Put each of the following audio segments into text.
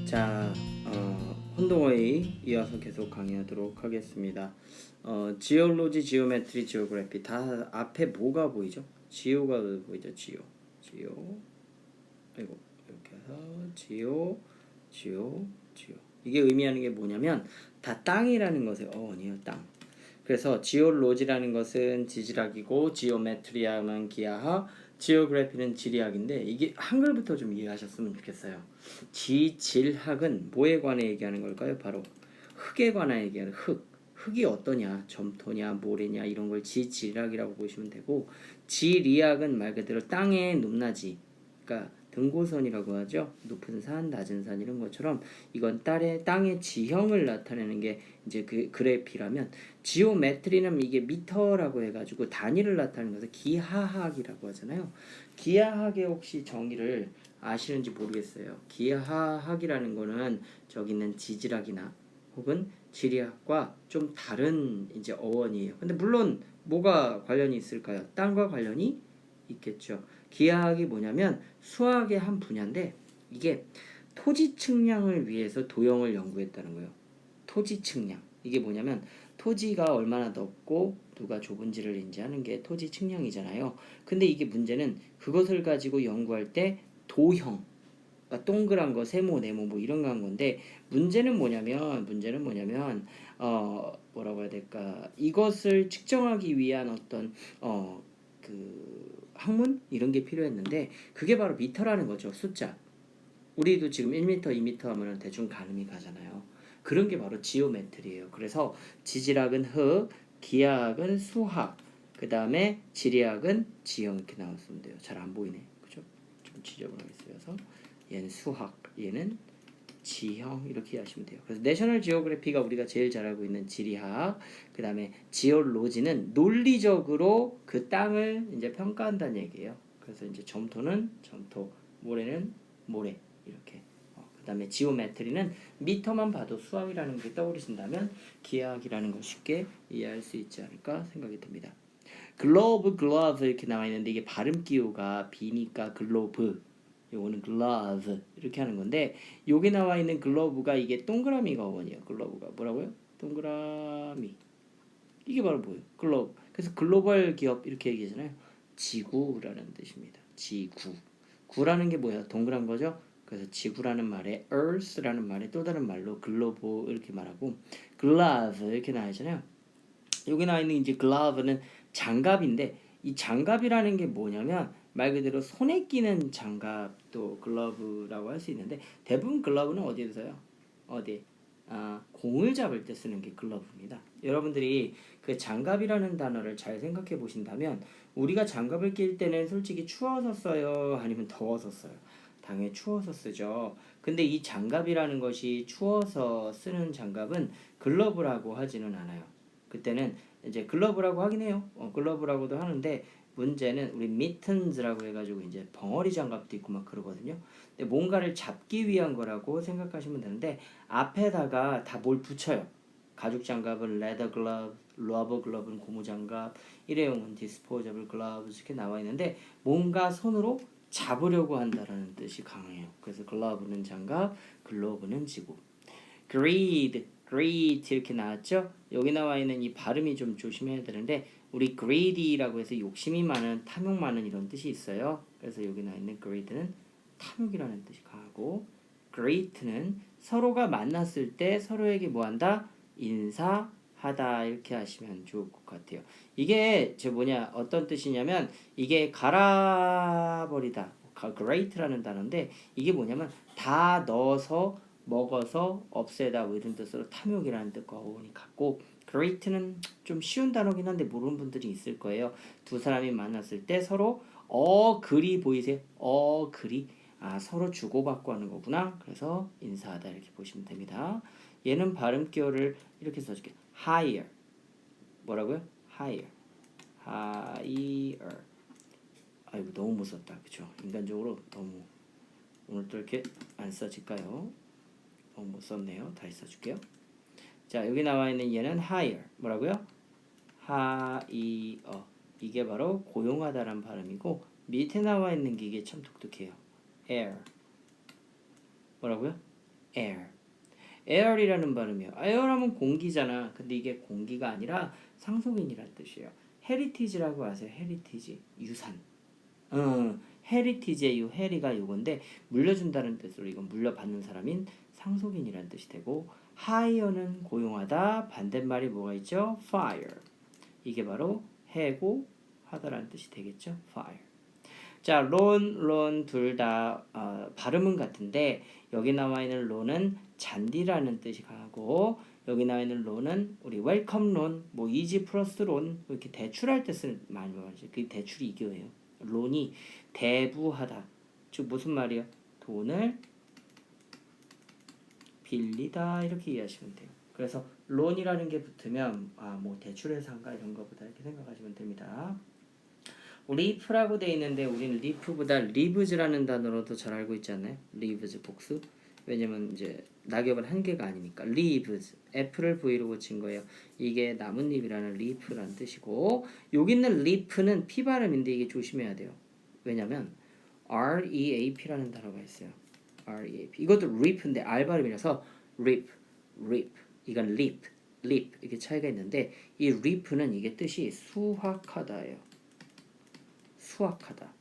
자, 혼동어에 이어서 계속 강의하도록 하겠습니다. 지올로지, 지오메트리, 지오그래피 다 앞에 뭐가 보이죠? 지오가 보이죠? 지오. 아이고 이렇게 해서 지오. 이게 의미하는 게 뭐냐면 다 땅이라는 것의 어원이에요. 땅. 그래서 지올로지라는 것은 지질학이고 지오메트리아는 기하학, 지오그래피는 지리학인데 이게 한글부터 좀 이해하셨으면 좋겠어요. 지질학은 뭐에 관해 얘기하는 걸까요? 바로 흙에 관해 얘기하는 흙. 흙이 어떠냐, 점토냐, 모래냐 이런 걸 지질학이라고 보시면 되고, 지리학은 말 그대로 땅의 높낮이, 그러니까 등고선이라고 하죠. 높은 산, 낮은 산 이런 것처럼 이건 땅의 지형을 나타내는 게 이제 그 그래피라면, 지오메트리는 이게 미터라고 해가지고 단위를 나타내는 것을 기하학이라고 하잖아요. 기하학의 혹시 정의를 아시는지 모르겠어요. 기하학이라는 거는 저기 있는 지질학이나 혹은 지리학과 좀 다른 이제 어원이에요. 근데 물론 뭐가 관련이 있을까요? 땅과 관련이 있겠죠. 기하학이 뭐냐면 수학의 한 분야인데, 이게 토지 측량을 위해서 도형을 연구했다는 거예요. 토지 측량. 이게 뭐냐면 토지가 얼마나 넓고 누가 좁은지를 인지하는 게 토지 측량이잖아요. 근데 이게 문제는 그것을 가지고 연구할 때 도형, 그러니까 동그란 거, 세모, 네모 뭐 이런 거 한 건데, 문제는 뭐냐면 뭐라고 해야 될까? 이것을 측정하기 위한 어떤 그 학문 이런 게 필요했는데, 그게 바로 미터라는 거죠. 숫자. 우리도 지금 1미터, 2미터 하면 대충 가늠이 가잖아요. 그런 게 바로 지오메트리예요. 그래서 지질학은 흙, 기하학은 수학, 그 다음에 지리학은 지형 이렇게 나왔으면 돼요. 잘 안 보이네, 그죠? 좀 지저분하게 쓰여서 얘는 수학, 얘는 지형 이렇게 하시면 돼요. 그래서 내셔널 지오그래피가 우리가 제일 잘 알고 있는 지리학, 그 다음에 지올로지는 논리적으로 그 땅을 이제 평가한다는 얘기예요. 그래서 이제 점토는 점토, 모래는 모래 이렇게. 그 다음에 지오메트리는 미터만 봐도 수학이라는 게 떠오르신다면 기하학이라는 걸 쉽게 이해할 수 있지 않을까 생각이 듭니다. 글로브 이렇게 나와 있는데 이게 발음 기호가 B니까 글로브, 요거는 글러브 이렇게 하는 건데, 여기 나와 있는 글러브가 이게 동그라미가 어원이에요. 글러브가 뭐라고요? 동그라미. 이게 바로 뭐예요? 글로브. 그래서 글로벌 기업 이렇게 얘기하잖아요. 지구라는 뜻입니다. 지구. 구라는 게 뭐야? 동그란 거죠. 그래서 지구라는 말에 earth라는 말에 또 다른 말로 글로브 이렇게 말하고, glove 이렇게 나와있잖아요. 여기 나와 있는 이제 glove는 장갑인데, 이 장갑이라는 게 뭐냐면 말 그대로 손에 끼는 장갑도 글러브라고 할 수 있는데, 대부분 글러브는 어디에 써요? 어디? 공을 잡을 때 쓰는 게 글러브입니다. 여러분들이 그 장갑이라는 단어를 잘 생각해 보신다면, 우리가 장갑을 낄 때는 솔직히 추워서 써요? 아니면 더워서 써요? 당연히 추워서 쓰죠. 근데 이 장갑이라는 것이 추워서 쓰는 장갑은 글러브라고 하지는 않아요. 그때는 이제 글러브라고 하긴 해요. 글러브라고도 하는데, 문제는 우리 미튼즈라고 해가지고 이제 벙어리 장갑도 있고 막 그러거든요. 근데 뭔가를 잡기 위한 거라고 생각하시면 되는데, 앞에다가 다 뭘 붙여요. 가죽 장갑은 레더 글러브, 러버 글러브는 고무 장갑, 일회용은 디스포저블 글러브 이렇게 나와 있는데, 뭔가 손으로 잡으려고 한다라는 뜻이 강해요. 그래서 글러브는 장갑, 글로브는 지구. greed 이렇게 나왔죠? 여기 나와 있는 이 발음이 좀 조심해야 되는데, 우리 greedy라고 해서 욕심이 많은, 탐욕 많은 이런 뜻이 있어요. 그래서 여기 나와 있는 greed는 탐욕이라는 뜻이 강하고, great는 서로가 만났을 때 서로에게 뭐한다? 인사하다 이렇게 하시면 좋을 것 같아요. 이게 어떤 뜻이냐면, 이게 갈아버리다, great라는 단어인데, 이게 뭐냐면 다 넣어서 먹어서 없애다 뭐 이런 뜻으로 탐욕이라는 뜻과 어원이 같고, great는 좀 쉬운 단어긴 한데 모르는 분들이 있을 거예요. 두 사람이 만났을 때 서로 글이 보이세요? 글이 서로 주고받고 하는 거구나. 그래서 인사하다 이렇게 보시면 됩니다. 얘는 발음 기호를 이렇게 써줄게요. higher. 뭐라고요? higher. 아이고 너무 못 썼다. 그쵸? 인간적으로 너무 오늘 또 이렇게 안 써질까요? 못 썼네요. 다시 써줄게요. 자, 여기 나와 있는 얘는 higher. 뭐라고요? higher. 이게 바로 고용하다란 발음이고, 밑에 나와 있는 게 이게 참 독특해요. air. 뭐라고요? air. air이라는 발음이요. air하면 공기잖아. 근데 이게 공기가 아니라 상속인이란 뜻이에요. heritage라고 아세요? heritage 유산. heritage의 요 해리가 요건데 물려준다는 뜻으로 이건 물려받는 사람인 상속인이란 뜻이 되고 hire는 고용하다 반대말이 뭐가 있죠? fire. 이게 바로 해고 하다라는 뜻이 되겠죠? fire. 자, 론 둘 다 발음은 같은데 여기 나와 있는 론은 잔디라는 뜻이 가고 여기 나와 있는 론은 우리 웰컴 론, 뭐 이지 플러스 론 이렇게 대출할 때 쓰는 말이죠. 그 대출이 이거예요. 론이 대부하다. 즉 무슨 말이야? 돈을 빌리다 이렇게 이해하시면 돼요. 그래서 론이라는 게 붙으면 뭐 대출회사인가 이런 거보다 이렇게 생각하시면 됩니다. 리프라고 돼 있는데 우리는 리프보다 리브즈라는 단어로도 잘 알고 있잖아요. 리브즈 복수. 왜냐면 이제 낙엽은 한 개가 아니니까 리브즈. 애플을 V로 고친 거예요. 이게 나뭇잎이라는 리프라는 뜻이고 여기 있는 리프는 P 발음인데 이게 조심해야 돼요. 왜냐면 REAP라는 단어가 있어요. REAP. 이것도 reap인데 R 발음이라서 reap, reap. 이건 leap, leap 이게 차이가 있는데 이 reap는 이게 뜻이 수확하다예요. 수확하다.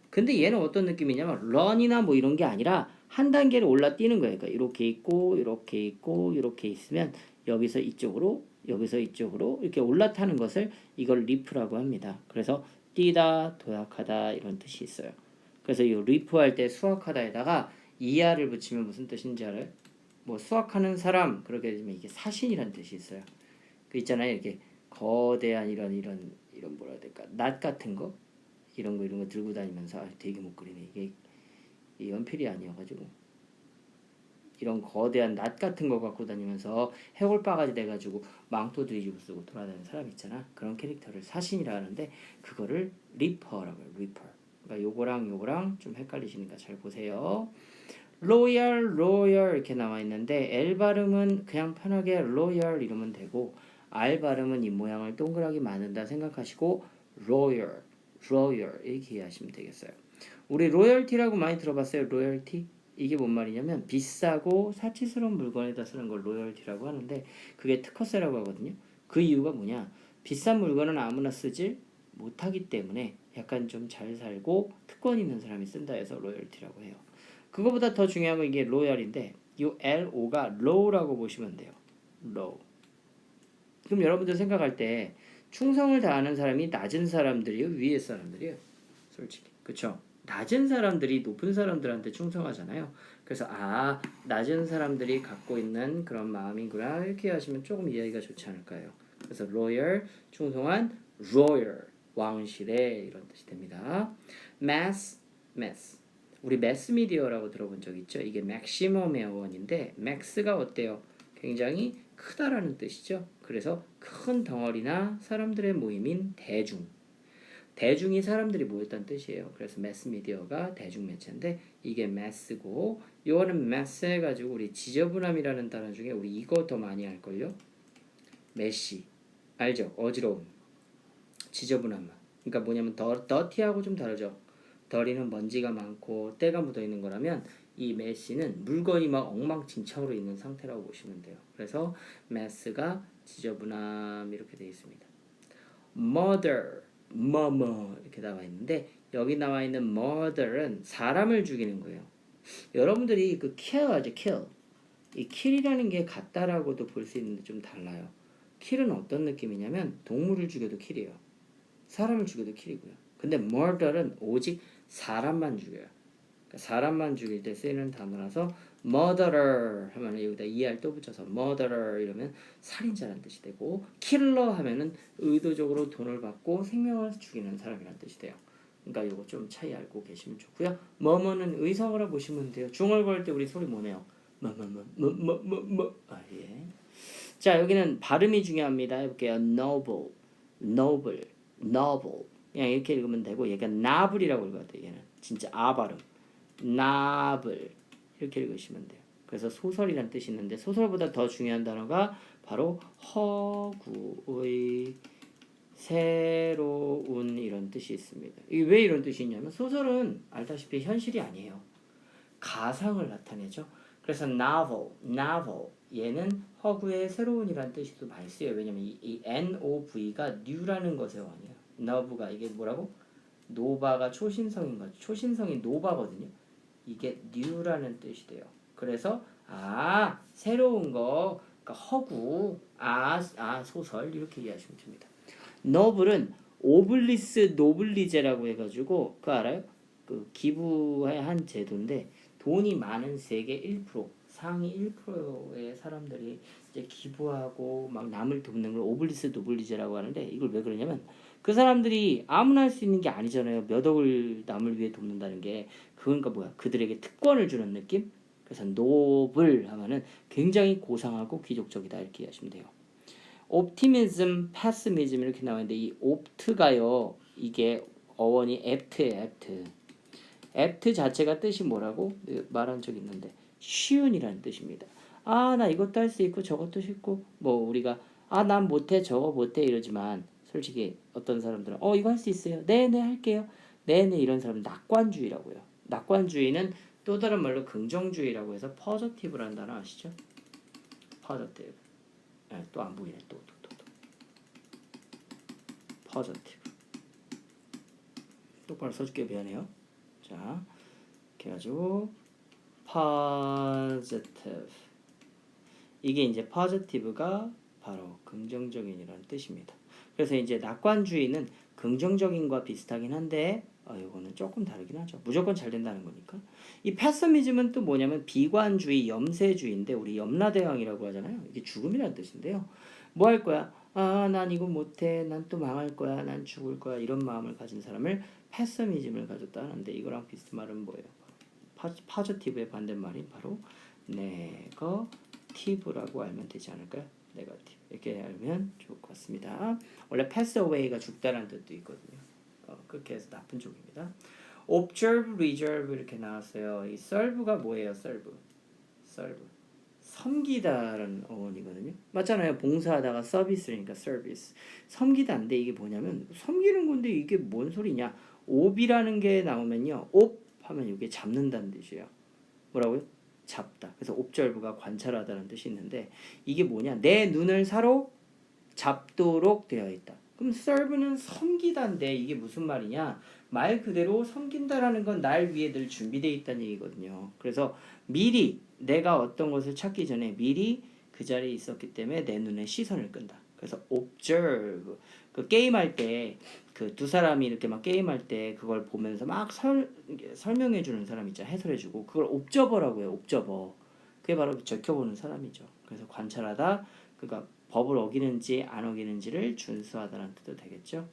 근데 얘는 어떤 느낌이냐면 run이나 뭐 이런 게 아니라 한 단계를 올라 뛰는 거예요. 그러니까 이렇게 있고 이렇게 있고 이렇게 있으면 여기서 이쪽으로 여기서 이쪽으로 이렇게 올라타는 것을 이걸 리프라고 합니다. 그래서 뛰다, 도약하다 이런 뜻이 있어요. 그래서 이 리프할 때 수확하다에다가 이하를 붙이면 무슨 뜻인지 알아요? 뭐 수확하는 사람 그렇게 되면 이게 사신이라는 뜻이 있어요. 그 있잖아요. 이렇게 거대한 이런 뭐라 해야 될까? 낫 같은 거 이런 거 들고 다니면서 되게 못 그리네. 이게 연필이 아니어가지고 이런 거대한 낫 같은 거 갖고 다니면서 해골 바가지 돼가지고 망토 뒤집어 쓰고 돌아다니는 사람 있잖아. 그런 캐릭터를 사신이라 하는데 그거를 리퍼라고 해요. 리퍼. 그러니까 요거랑 좀 헷갈리시니까 잘 보세요. 로열 이렇게 나와 있는데 L 발음은 그냥 편하게 로열 이러면 되고 R 발음은 이 모양을 동그랗게 만든다 생각하시고 로열 이렇게 이해하시면 되겠어요. 우리 로열티라고 많이 들어봤어요. 로열티? 이게 뭔 말이냐면 비싸고 사치스러운 물건에다 쓰는 걸 로열티라고 하는데 그게 특허세라고 하거든요. 그 이유가 뭐냐? 비싼 물건은 아무나 쓰지 못하기 때문에 약간 좀 잘 살고 특권 있는 사람이 쓴다 해서 로열티라고 해요. 그거보다 더 중요한 건 이게 로열인데 이 LO가 low라고 보시면 돼요. low. 그럼 여러분들 생각할 때 충성을 다하는 사람이 낮은 사람들이요, 위에 사람들이요? 솔직히. 그쵸? 낮은 사람들이 높은 사람들한테 충성하잖아요. 그래서 낮은 사람들이 갖고 있는 그런 마음이구나 이렇게 하시면 조금 이해하기가 좋지 않을까요? 그래서 loyal, 충성한 royal, 왕실의 이런 뜻이 됩니다. mass. 우리 매스미디어라고 들어본 적 있죠? 이게 maximum의 어원인데 max가 어때요? 굉장히 크다라는 뜻이죠. 그래서 큰 덩어리나 사람들의 모임인 대중이 사람들이 모였다는 뜻이에요. 그래서 매스미디어가 대중매체인데 이게 매스고 요거는 매스 해가지고 우리 지저분함이라는 단어 중에 우리 이거 더 많이 할걸요? 메시 알죠? 어지러움 지저분함 그러니까 뭐냐면 더티하고 좀 다르죠. 덜이는 먼지가 많고 때가 묻어있는 거라면 이 메시는 물건이 막 엉망진창으로 있는 상태라고 보시면 돼요. 그래서 메스가 지저분함 이렇게 되어 있습니다. murder, 이렇게 나와 있는데 여기 나와 있는 murder은 사람을 죽이는 거예요. 여러분들이 그 kill 하죠, kill. 이 kill이라는 게 같다라고도 볼 수 있는데 좀 달라요. kill은 어떤 느낌이냐면 동물을 죽여도 kill이에요. 사람을 죽여도 kill이고요. 근데 murder은 오직 사람만 죽여요. 그러니까 사람만 죽일 때 쓰이는 단어라서 murderer 하면 여기다 er 또 붙여서 murderer 이러면 살인자라는 뜻이 되고 killer 하면은 의도적으로 돈을 받고 생명을 죽이는 사람이라는 뜻이 돼요. 그러니까 요거 좀 차이 알고 계시면 좋고요. 뭐뭐는 의성어라 보시면 돼요. 중얼거릴 때 우리 소리 뭐네요? 예. 자, 여기는 발음이 중요합니다. 해볼게요. noble. 그냥 이렇게 읽으면 되고 얘가 noble이라고 읽어야 돼. 얘는 진짜 발음. noble 이렇게 읽으시면 돼요. 그래서 소설이란 뜻이 있는데 소설보다 더 중요한 단어가 바로 허구의 새로운 이런 뜻이 있습니다. 이게 왜 이런 뜻이 있냐면 소설은 알다시피 현실이 아니에요. 가상을 나타내죠. 그래서 novel 얘는 허구의 새로운이라는 뜻도 많이 쓰여요. 왜냐면 이 nov가 new라는 것의 원이에요. nove가 이게 뭐라고? 노바가 초신성인 거죠. 초신성이 노바거든요. 이게 new라는 뜻이 돼요. 그래서 새로운 거, 그러니까 허구, 소설 이렇게 이해하시면 됩니다. 너블은 오블리스 노블리제라고 해가지고 그거 알아요? 그 기부의 한 제도인데 돈이 많은 세계 1% 상위 1%의 사람들이 이제 기부하고 막 남을 돕는 걸 오블리스 노블리제라고 하는데 이걸 왜 그러냐면 그 사람들이 아무나 할 수 있는 게 아니잖아요. 몇 억을 남을 위해 돕는다는 게 그러니까 뭐야? 그들에게 특권을 주는 느낌? 그래서 노블 하면은 굉장히 고상하고 귀족적이다 이렇게 이해하시면 돼요. 옵티미즘, 패시미즘 이렇게 나오는데 이 옵트가요. 이게 어원이 앱트예요. 앱트 자체가 뜻이 뭐라고 말한 적 있는데 쉬운이라는 뜻입니다. 나 이것도 할 수 있고 저것도 쉽고 뭐 우리가 난 못해 저거 못해 이러지만 솔직히 어떤 사람들은 이거 할 수 있어요. 네네 할게요. 네네 이런 사람은 낙관주의라고요. 낙관주의는 또 다른 말로 긍정주의라고 해서 퍼저티브라는 단어 아시죠? 퍼저티브. 또 안 보이네. 또. 퍼저티브. 똑바로 써줄게요. 미안해요. 자, 이렇게 해가지고 positive. 이게 이제 positive가 바로 긍정적인이라는 뜻입니다. 그래서 이제 낙관주의는 긍정적인과 비슷하긴 한데 이거는 조금 다르긴 하죠. 무조건 잘 된다는 거니까. 이 패서미즘은 또 뭐냐면 비관주의, 염세주의인데 우리 염라대왕이라고 하잖아요. 이게 죽음이라는 뜻인데요. 뭐 할 거야? 난 이거 못해. 난 또 망할 거야. 난 죽을 거야. 이런 마음을 가진 사람을 패서미즘을 가졌다 하는데 이거랑 비슷한 말은 뭐예요? 파저티브의 반대말인 바로 네거티브라고 알면 되지 않을까요? 네거티브 이렇게 알면 좋을 것 같습니다. 원래 pass away가 죽다라는 뜻도 있거든요. 그렇게 해서 나쁜 쪽입니다. observe, reserve 이렇게 나왔어요. 이 serve가 뭐예요? serve. 섬기다라는 어원이거든요. 맞잖아요. 봉사하다가 서비스니까 service. 섬기다인데 이게 뭐냐면 섬기는 건데 이게 뭔 소리냐? 옵이라는 게 나오면요. 옵 하면 이게 잡는다는 뜻이에요. 뭐라고요? 잡다. 그래서 옵절부가 관찰하다는 뜻이 있는데 이게 뭐냐? 내 눈을 사로 잡도록 되어 있다. 그럼 serve는 섬기다인데 이게 무슨 말이냐? 말 그대로 섬긴다라는 건 날 위해 늘 준비되어 있다는 얘기거든요. 그래서 미리 내가 어떤 것을 찾기 전에 미리 그 자리에 있었기 때문에 내 눈에 시선을 끈다. 그래서 observe. 그 게임할 때 그 두 사람이 이렇게 막 게임할 때 그걸 보면서 막 설명해 주는 사람 있잖아. 해설해 주고 그걸 옵저버라고 해요. 옵저버. 그게 바로 지켜보는 사람이죠. 그래서 관찰하다 그러니까 법을 어기는지 안 어기는지를 준수하다는 뜻도 되겠죠.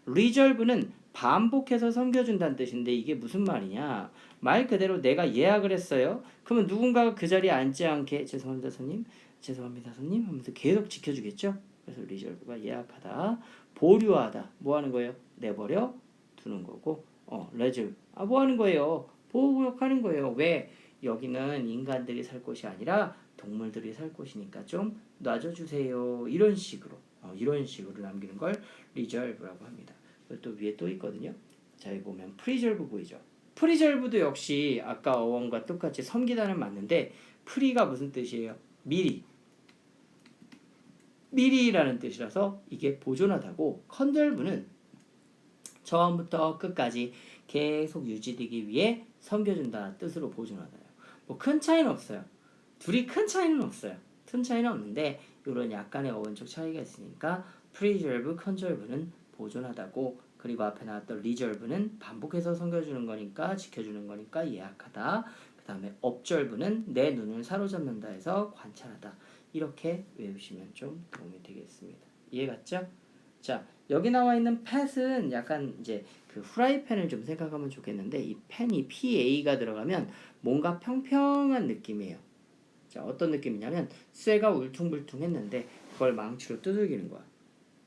reserve는 반복해서 섬겨준다는 뜻인데 이게 무슨 말이냐? 말 그대로 내가 예약을 했어요. 그러면 누군가가 그 자리에 앉지 않게 죄송합니다 손님, 죄송합니다 손님 하면서 계속 지켜주겠죠. 그래서 reserve가 예약하다, 보류하다, 뭐 하는 거예요? 내버려 두는 거고, reserve 뭐 하는 거예요? 보호구역하는 거예요. 왜? 여기는 인간들이 살 곳이 아니라 동물들이 살 곳이니까 좀 놔줘주세요. 이런 식으로 남기는 걸 reserve라고 합니다. 또 위에 또 있거든요. 자, 여기 보면 preserve 보이죠? preserve도 역시 아까 어원과 똑같이 섬기다는 맞는데 pre가 무슨 뜻이에요? 미리라는 뜻이라서 이게 보존하다고 conserve는 처음부터 끝까지 계속 유지되기 위해 섬겨준다 뜻으로 보존하다요. 뭐 큰 차이는 없어요. 둘이 큰 차이는 없어요. 큰 차이는 없는데 이런 약간의 어원적 차이가 있으니까 preserve, conserve는 보존하다고 그리고 앞에 나왔던 reserve는 반복해서 섬겨주는 거니까 지켜주는 거니까 예약하다. 그 다음에 observe는 내 눈을 사로잡는다 해서 관찰하다. 이렇게 외우시면 좀 도움이 되겠습니다. 이해 갔죠? 자, 여기 나와 있는 팻은 약간 이제 그 후라이팬을 좀 생각하면 좋겠는데 이 펜이 PA가 들어가면 뭔가 평평한 느낌이에요. 자, 어떤 느낌이냐면 쇠가 울퉁불퉁했는데 그걸 망치로 두들기는 거야.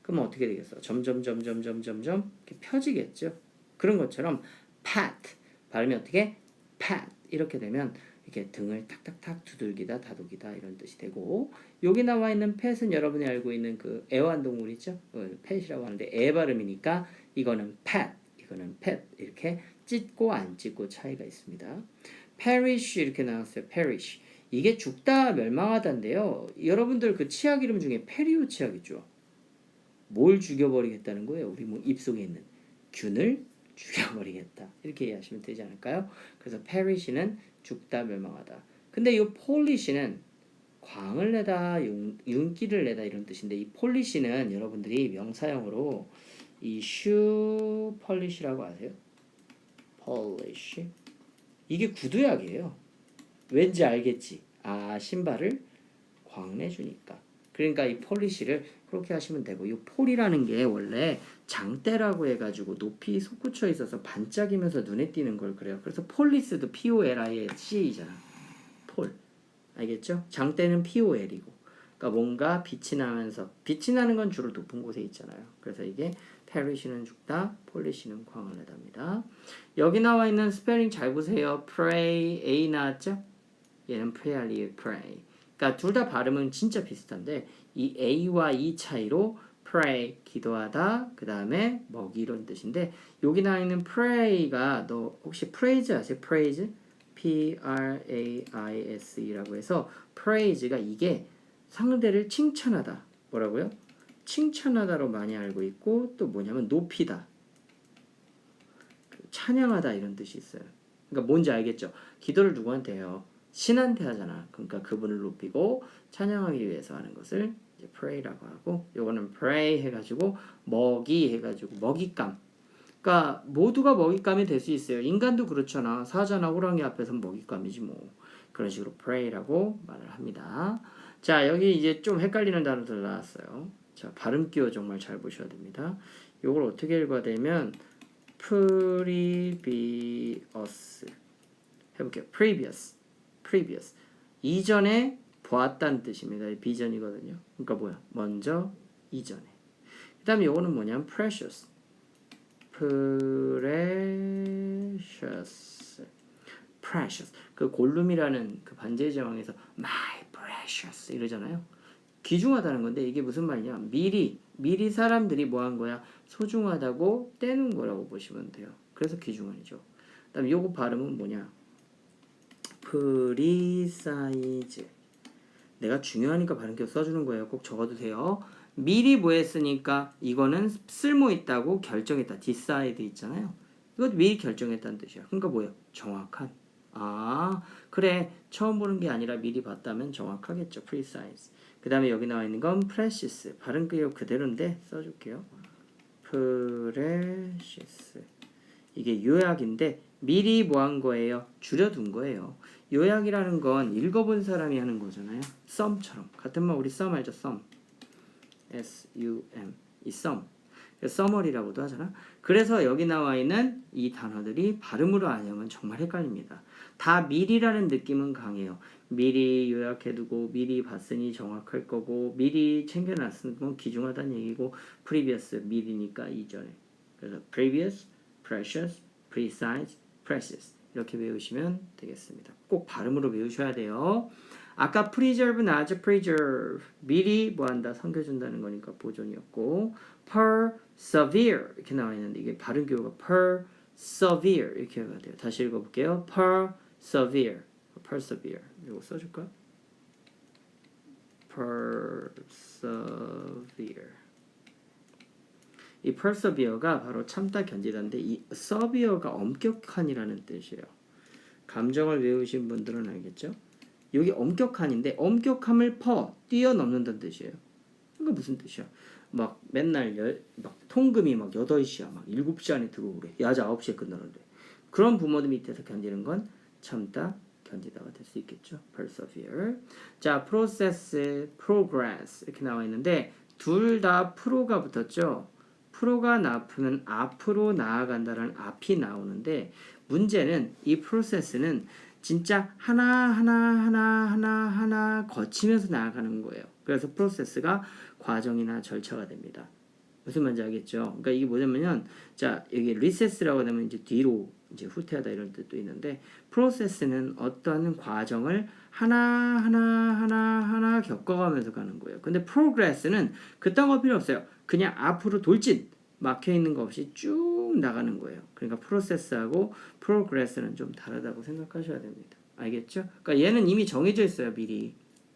그러면 어떻게 되겠어? 점점 이렇게 펴지겠죠. 그런 것처럼 pat 발음이 어떻게? pat 이렇게 되면 이렇게 등을 탁탁탁 두들기다 다독이다 이런 뜻이 되고 여기 나와 있는 pet은 여러분이 알고 있는 그 애완동물 있죠? pet이라고 하는데 애 발음이니까 이거는 pat 이거는 pet 이렇게 찢고 안 찢고 차이가 있습니다. perish 이렇게 나왔어요. perish 이게 죽다 멸망하다인데요. 여러분들 그 치약 이름 중에 페리오 치약 있죠. 뭘 죽여버리겠다는 거예요. 우리 뭐 입속에 있는 균을 죽여버리겠다. 이렇게 이해하시면 되지 않을까요? 그래서 perish는 죽다 멸망하다. 근데 이 polish는 광을 내다, 윤기를 내다 이런 뜻인데 이 polish는 여러분들이 명사형으로 이 shoe polish라고 아세요? polish. 이게 구두약이에요. 왠지 알겠지? 아, 신발을 광내주니까. 그러니까 이 폴리시를 그렇게 하시면 되고, 이 폴이라는 게 원래 장대라고 해가지고 높이 솟구쳐 있어서 반짝이면서 눈에 띄는 걸 그래요. 그래서 폴리스도 POLISC이잖아. 폴. 알겠죠? 장대는 POL이고. 그러니까 뭔가 빛이 나면서, 빛이 나는 건 주로 높은 곳에 있잖아요. 그래서 이게 페리시는 죽다, 폴리시는 광을 내답니다. 여기 나와 있는 스펠링 잘 보세요. pray, A 나왔죠? 얘는 prayerly pray. 그러니까 둘 다 발음은 진짜 비슷한데 이 A와 E 차이로 pray 기도하다 그 다음에 먹이 이런 뜻인데 여기 나와 있는 pray가 너 혹시 praise 아세요? praise P-R-A-I-S-E라고 해서 praise가 이게 상대를 칭찬하다 뭐라고요? 칭찬하다로 많이 알고 있고 또 뭐냐면 높이다 찬양하다 이런 뜻이 있어요. 그러니까 뭔지 알겠죠? 기도를 누구한테 해요? 신한테 하잖아. 그러니까 그분을 높이고 찬양하기 위해서 하는 것을 이제 pray라고 하고 요거는 pray 해가지고 먹이 해가지고 먹잇감. 그러니까 모두가 먹잇감이 될 수 있어요. 인간도 그렇잖아. 사자나 호랑이 앞에서는 먹잇감이지 뭐. 그런 식으로 pray라고 말을 합니다. 자 여기 이제 좀 헷갈리는 단어들 나왔어요. 자 발음 기호 정말 잘 보셔야 됩니다. 요걸 어떻게 읽어야 되면 previous 해볼게요. previous 이전에 보았다는 뜻입니다. 비전이거든요. 그러니까 뭐야? 먼저 이전에. 그 다음에 요거는 뭐냐면 precious 그 골룸이라는 그 반지의 제왕에서 my precious 이러잖아요. 귀중하다는 건데 이게 무슨 말이냐? 미리 사람들이 뭐 한 거야? 소중하다고 떼는 거라고 보시면 돼요. 그래서 귀중한이죠. 그다음에 요거 발음은 뭐냐? precise. 내가 중요하니까 발음 기호 써주는 거예요. 꼭 적어도 돼요. 미리 뭐 했으니까 이거는 쓸모 있다고 결정했다. decide 있잖아요. 이것도 미리 결정했다는 뜻이야. 그러니까 뭐예요? 정확한. 아, 그래. 처음 보는 게 아니라 미리 봤다면 정확하겠죠. precise. 그 다음에 여기 나와 있는 건 precious. 발음 기호 그대로인데 써줄게요. precious. 이게 요약인데 미리 뭐 한 거예요? 줄여둔 거예요. 요약이라는 건 읽어본 사람이 하는 거잖아요. 썸처럼. 같은 말 우리 썸 알죠? 썸. S-U-M. 이 썸. 써머리라고도 하잖아. 그래서 여기 나와 있는 이 단어들이 발음으로 알려면 정말 헷갈립니다. 다 미리라는 느낌은 강해요. 미리 요약해두고 미리 봤으니 정확할 거고 미리 챙겨놨으면 건 귀중하다는 얘기고 previous 미리니까 이전에. 그래서 previous, precious, precise, precious 이렇게 외우시면 되겠습니다. 꼭 발음으로 외우셔야 돼요. 아까 preserve 나왔죠? preserve 미리 뭐한다? 섬겨준다는 거니까 보존이었고 persevere 이렇게 나와 있는데 이게 발음 기호가 persevere 이렇게 해야 돼요. 다시 읽어볼게요. persevere 이거 써줄까? persevere 이 persevere가 바로 참다 견디다인데 이 severe가 엄격한이라는 뜻이에요. 감정을 외우신 분들은 알겠죠? 여기 엄격한인데 엄격함을 뛰어넘는다는 뜻이에요. 그러니까 무슨 뜻이야? 막 맨날 막 통금이 막 8시야 막 7시 안에 들어오고 그래. 야자 9시에 끝나는데 그런 부모들 밑에서 견디는 건 참다 견디다가 될 수 있겠죠. persevere. 자, process, progress 이렇게 나와 있는데 둘 다 프로가 붙었죠. 프로가 나쁘면 앞으로 나아간다라는 앞이 나오는데 문제는 이 process는 진짜 하나 거치면서 나아가는 거예요. 그래서 프로세스가 과정이나 절차가 됩니다. 무슨 말인지 알겠죠? 그러니까 이게 뭐냐면요. 자, 여기 리세스라고 하면 이제 뒤로 이제 후퇴하다 이런 뜻도 있는데 프로세스는 어떤 과정을 하나 겪어가면서 가는 거예요. 근데 프로그레스는 그딴 거 필요 없어요. 그냥 앞으로 돌진 막혀 있는 거 없이 쭉 나가는 거예요. 그러니까 프로세스하고 프로그레스는 좀 다르다고 생각하셔야 됩니다. 알겠죠? 그러니까 얘는 이미 정해져 있어요. 미리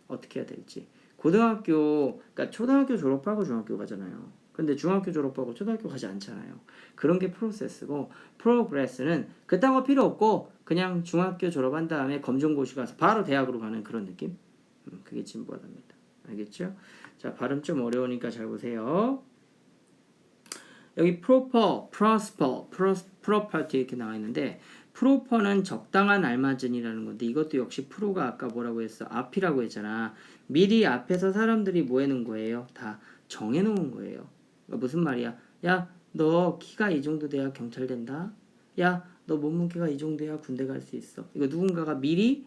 어떻게 해야 될지. 고등학교, 그러니까 초등학교 졸업하고 중학교 가잖아요. 근데 중학교 졸업하고 초등학교 가지 않잖아요. 그런 게 프로세스고, 프로그레스는 그딴 거 필요 없고 그냥 중학교 졸업한 다음에 검정고시 가서 바로 대학으로 가는 그런 느낌. 그게 진보하답니다. 알겠죠? 자, 발음 좀 어려우니까 잘 보세요. 여기 proper, prosper, property 이렇게 나와 있는데, proper는 적당한 알맞은이라는 건데, 이것도 역시 프로가 아까 뭐라고 했어? 앞이라고 했잖아. 미리 앞에서 사람들이 뭐 해놓은 거예요? 다 정해놓은 거예요. 그러니까 무슨 말이야? 야, 너 키가 이 정도 돼야 경찰 된다. 야, 너 몸무게가 이 정도 돼야 군대 갈 수 있어. 이거 누군가가 미리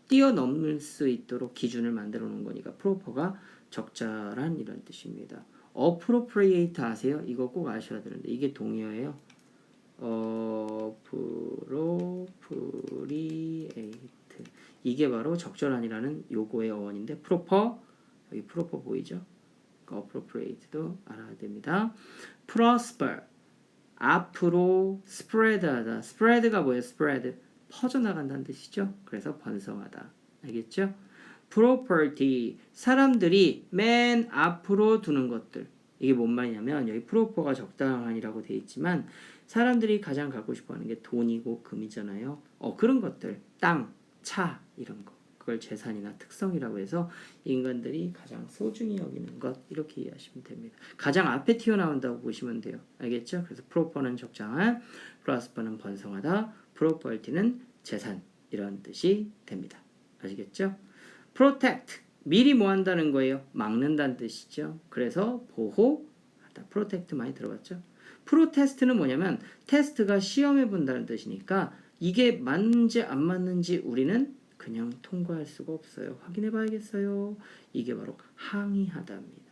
뛰어넘을 수 있도록 기준을 만들어 놓은 거니까 proper가 적절한 이런 뜻입니다. appropriate 아세요? 이거 꼭 아셔야 되는데 이게 동의어예요. appropriate 이게 바로 적절한이라는 요거의 어원인데 proper 여기 proper 보이죠? appropriate도 알아야 됩니다. prosper 앞으로 spread하다. spread가 뭐예요? spread 퍼져나간다는 뜻이죠. 그래서 번성하다. 알겠죠? property 사람들이 맨 앞으로 두는 것들. 이게 뭔 말이냐면 여기 proper가 적당한이라고 되어 있지만 사람들이 가장 갖고 싶어하는 게 돈이고 금이잖아요. 그런 것들, 땅, 차 이런 거. 그걸 재산이나 특성이라고 해서 인간들이 가장 소중히 여기는 것 이렇게 이해하시면 됩니다. 가장 앞에 튀어나온다고 보시면 돼요. 알겠죠? 그래서 proper는 적당한, prosper는 번성하다, property는 재산 이런 뜻이 됩니다. 아시겠죠? protect 미리 뭐 한다는 거예요? 막는다는 뜻이죠. 그래서 보호하다. protect 많이 들어봤죠? protest는 뭐냐면 테스트가 시험해 본다는 뜻이니까 이게 맞는지 안 맞는지 우리는 그냥 통과할 수가 없어요. 확인해 봐야겠어요. 이게 바로 항의하다입니다.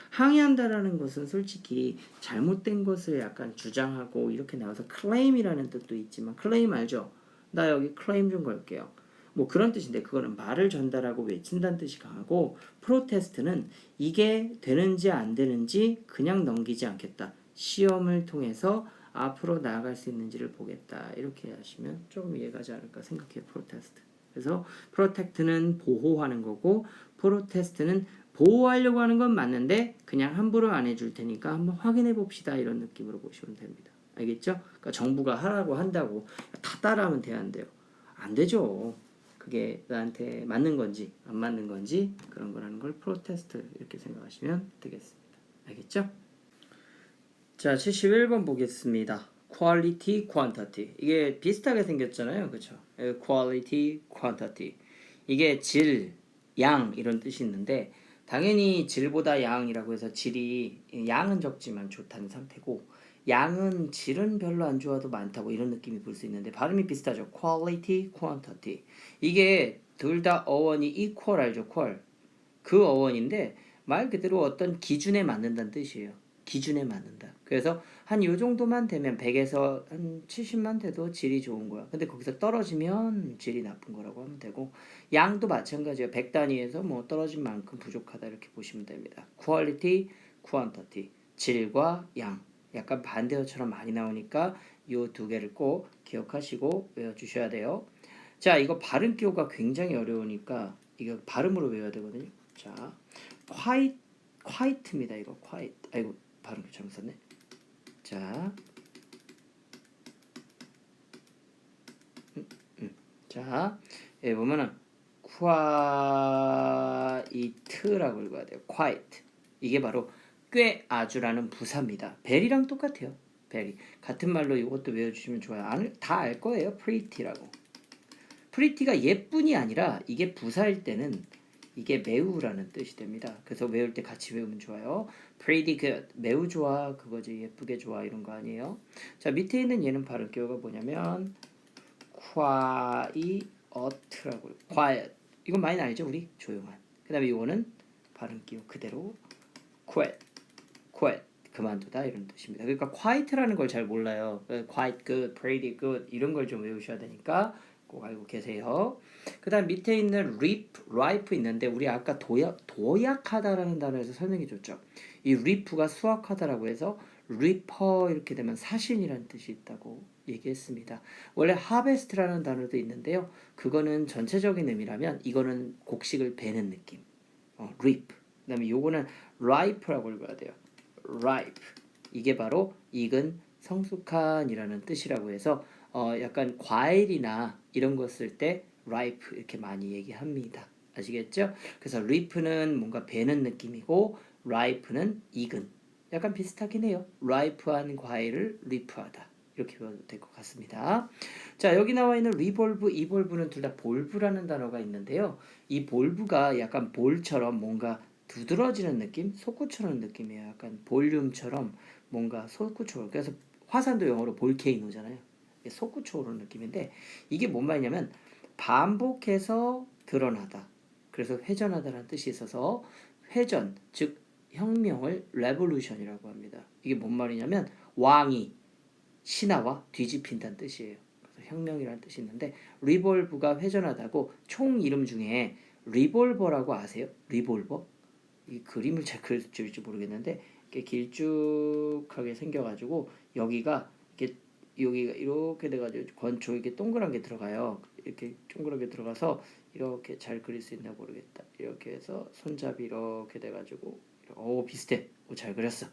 항의한다라는 것은 솔직히 잘못된 것을 약간 주장하고 이렇게 나와서 claim이라는 뜻도 있지만 claim 알죠? 나 여기 claim 좀 걸게요. 뭐 그런 뜻인데 그거는 말을 전달하고 외친다는 뜻이 강하고 프로테스트는 이게 되는지 안 되는지 그냥 넘기지 않겠다. 시험을 통해서 앞으로 나아갈 수 있는지를 보겠다. 이렇게 하시면 조금 이해가지 않을까 생각해요. 프로테스트. 그래서 프로텍트는 보호하는 거고 프로테스트는 보호하려고 하는 건 맞는데 그냥 함부로 안 해줄 테니까 한번 확인해 봅시다. 이런 느낌으로 보시면 됩니다. 알겠죠? 그러니까 정부가 하라고 한다고 다 따라하면 돼야 돼요. 안 되죠. 그게 나한테 맞는 건지 안 맞는 건지 그런 거라는 걸 프로테스트 이렇게 생각하시면 되겠습니다. 알겠죠? 자, 71번 보겠습니다. quality, quantity. 이게 비슷하게 생겼잖아요. 그쵸? quality, quantity. 이게 질, 양 이런 뜻이 있는데 당연히 질보다 양이라고 해서 질이 양은 적지만 좋다는 상태고 양은 질은 별로 안 좋아도 많다고 이런 느낌이 볼 수 있는데 발음이 비슷하죠. quality, quantity. 이게 둘 다 어원이 equal 알죠? qual. 그 어원인데 말 그대로 어떤 기준에 맞는다는 뜻이에요. 기준에 맞는다. 그래서 한 요 정도만 되면 100에서 한 70만 돼도 질이 좋은 거야. 근데 거기서 떨어지면 질이 나쁜 거라고 하면 되고 양도 마찬가지예요. 100 단위에서 뭐 떨어진 만큼 부족하다 이렇게 보시면 됩니다. quality, quantity. 질과 양. 약간 반대어처럼 많이 나오니까 요 두 개를 꼭 기억하시고 외워주셔야 돼요. 자, 이거 발음 기호가 굉장히 어려우니까 이거 발음으로 외워야 되거든요. 자, quiet입니다. 이거 quiet. 아이고 발음 잘못 썼네. 자, 자, 여기 보면은 quiet라고 읽어야 돼요. quiet. 이게 바로 꽤 아주라는 부사입니다. 벨이랑 똑같아요. 벨이 같은 말로 이것도 외워주시면 좋아요. 다 알 거예요. pretty라고. pretty가 예쁜이 아니라 이게 부사일 때는 이게 매우라는 뜻이 됩니다. 그래서 외울 때 같이 외우면 좋아요. pretty good. 매우 좋아. 그거지. 예쁘게 좋아. 이런 거 아니에요. 자, 밑에 있는 얘는 발음 기호가 뭐냐면 quiet라고. quiet. 이건 많이 알죠, 우리? 조용한. 그다음에 이거는 발음 기호 그대로 quiet. quiet. 그만두다 이런 뜻입니다. 그러니까 quiet라는 걸 잘 몰라요. quite good, pretty good 이런 걸 좀 외우셔야 되니까 꼭 알고 계세요. 그 다음 밑에 있는 ripe 있는데 우리 아까 도약하다라는 단어에서 설명해 줬죠. 이 ripe가 수확하다라고 해서 reaper 이렇게 되면 사신이라는 뜻이 있다고 얘기했습니다. 원래 harvest라는 단어도 있는데요. 그거는 전체적인 의미라면 이거는 곡식을 베는 느낌. reap. 그다음에 요거는 ripe라고 읽어야 돼요. ripe. 이게 바로 익은, 성숙한이라는 뜻이라고 해서 약간 과일이나 이런 거 쓸 때 ripe 이렇게 많이 얘기합니다. 아시겠죠? 그래서 reap는 뭔가 베는 느낌이고 ripe는 익은. 약간 비슷하긴 해요. ripe한 과일을 reap하다. 이렇게 배워도 될 것 같습니다. 자, 여기 나와 있는 revolve, evolve는 둘 다 볼브라는 단어가 있는데요. 이 볼브가 약간 볼처럼 뭔가 두드러지는 느낌? 솟구쳐는 느낌이에요. 약간 볼륨처럼 뭔가 솟구쳐. 그래서 화산도 영어로 볼케이노잖아요. 솟구쳐 오르는 느낌인데 이게 뭔 말이냐면 반복해서 드러나다. 그래서 회전하다라는 뜻이 있어서 회전, 즉 혁명을 레볼루션이라고 합니다. 이게 뭔 말이냐면 왕이 신하와 뒤집힌다는 뜻이에요. 그래서 혁명이라는 뜻이 있는데 리볼브가 회전하다고 총 이름 중에 리볼버라고 아세요? 리볼버? 이 그림을 잘 그릴지 모르겠는데 이렇게 길쭉하게 생겨가지고 여기가 이렇게 돼가지고 권총 이렇게 동그란 게 들어가요. 이렇게 동그랗게 들어가서 이렇게 잘 그릴 수 있나 모르겠다. 이렇게 해서 손잡이 이렇게 돼가지고 비슷해. 잘 그렸어.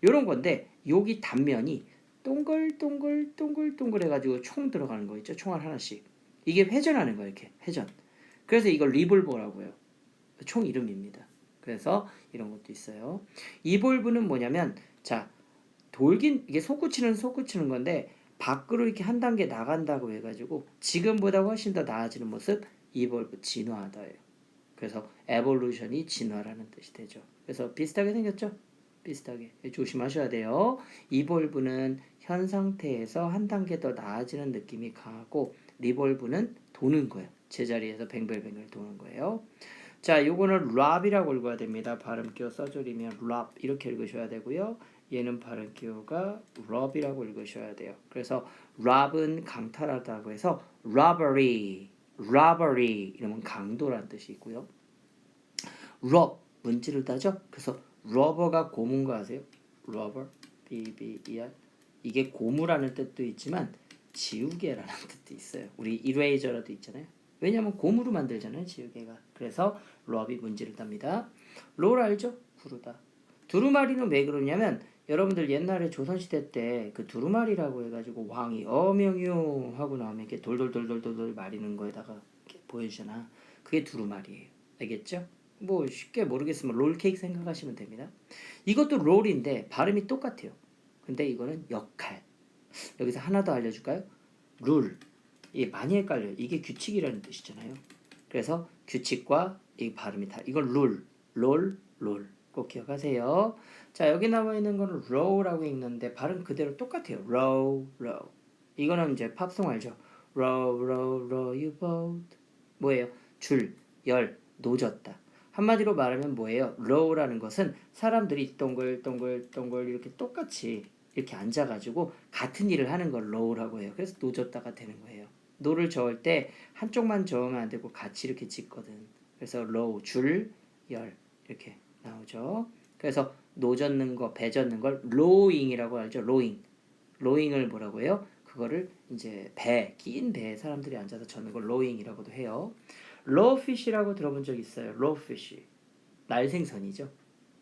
요런 건데 여기 단면이 동글동글 해가지고 총 들어가는 거 있죠. 총알 하나씩. 이게 회전하는 거예요. 이렇게 회전. 그래서 이걸 리볼버라고 해요. 총 이름입니다. 그래서 이런 것도 있어요. 이볼브는 뭐냐면 자 이게 솟구치는 건데 밖으로 이렇게 한 단계 나간다고 해가지고 지금보다 훨씬 더 나아지는 모습 이볼브 진화하다예요. 그래서 에볼루션이 진화라는 뜻이 되죠. 그래서 비슷하게 생겼죠? 비슷하게 조심하셔야 돼요. 이볼브는 현 상태에서 한 단계 더 나아지는 느낌이 강하고 리볼브는 도는 거예요. 제자리에서 뱅글뱅글 도는 거예요. 자, 요거는 랍이라고 읽어야 됩니다. 발음 기호 써줄이면 랍 이렇게 읽으셔야 되고요. 얘는 발음 기호가 럽이라고 읽으셔야 돼요. 그래서 랍은 강탈하다고 해서 robbery 이러면 강도라는 뜻이 있고요. 럽 문지를 따죠. 그래서 러버가 고무인 거 아세요? 러버 BBER 이게 고무라는 뜻도 있지만 지우개라는 뜻도 있어요. 우리 이레이저라도 있잖아요. 왜냐하면 고무로 만들잖아요. 지우개가. 그래서 럽이 문지를 땁니다. 롤 알죠? 구르다. 두루마리는 왜 그러냐면 여러분들 옛날에 조선시대 때 그 두루마리라고 해가지고 왕이 어명유 하고 나오면 이렇게 돌돌돌돌돌 마리는 거에다가 이렇게 보여주잖아. 그게 두루마리예요. 알겠죠? 뭐 쉽게 모르겠으면 롤케이크 생각하시면 됩니다. 이것도 롤인데 발음이 똑같아요. 근데 이거는 역할. 여기서 하나 더 알려줄까요? 룰. 이게 많이 헷갈려요. 이게 규칙이라는 뜻이잖아요. 그래서 규칙과 이 발음이 이건 롤. 꼭 기억하세요. 자, 여기 나와 있는 거는 row라고 읽는데 발음 그대로 똑같아요. row. 이거는 이제 팝송 알죠? row you boat. 뭐예요? 줄, 열, 노졌다. 한마디로 말하면 뭐예요? row라는 것은 사람들이 동글 이렇게 똑같이 이렇게 앉아가지고 같은 일을 하는 걸 row라고 해요. 그래서 노졌다가 되는 거예요. 노를 저을 때 한쪽만 저으면 안 되고 같이 이렇게 짓거든. 그래서 row, 줄, 열 이렇게 나오죠. 그래서 노젓는 거, 배젓는 걸 rowing이라고 알죠. rowing을 뭐라고 해요? 그거를 이제 낀 배에 사람들이 앉아서 젓는 걸 rowing이라고도 해요. rowfish라고 들어본 적 있어요. rowfish. 날생선이죠.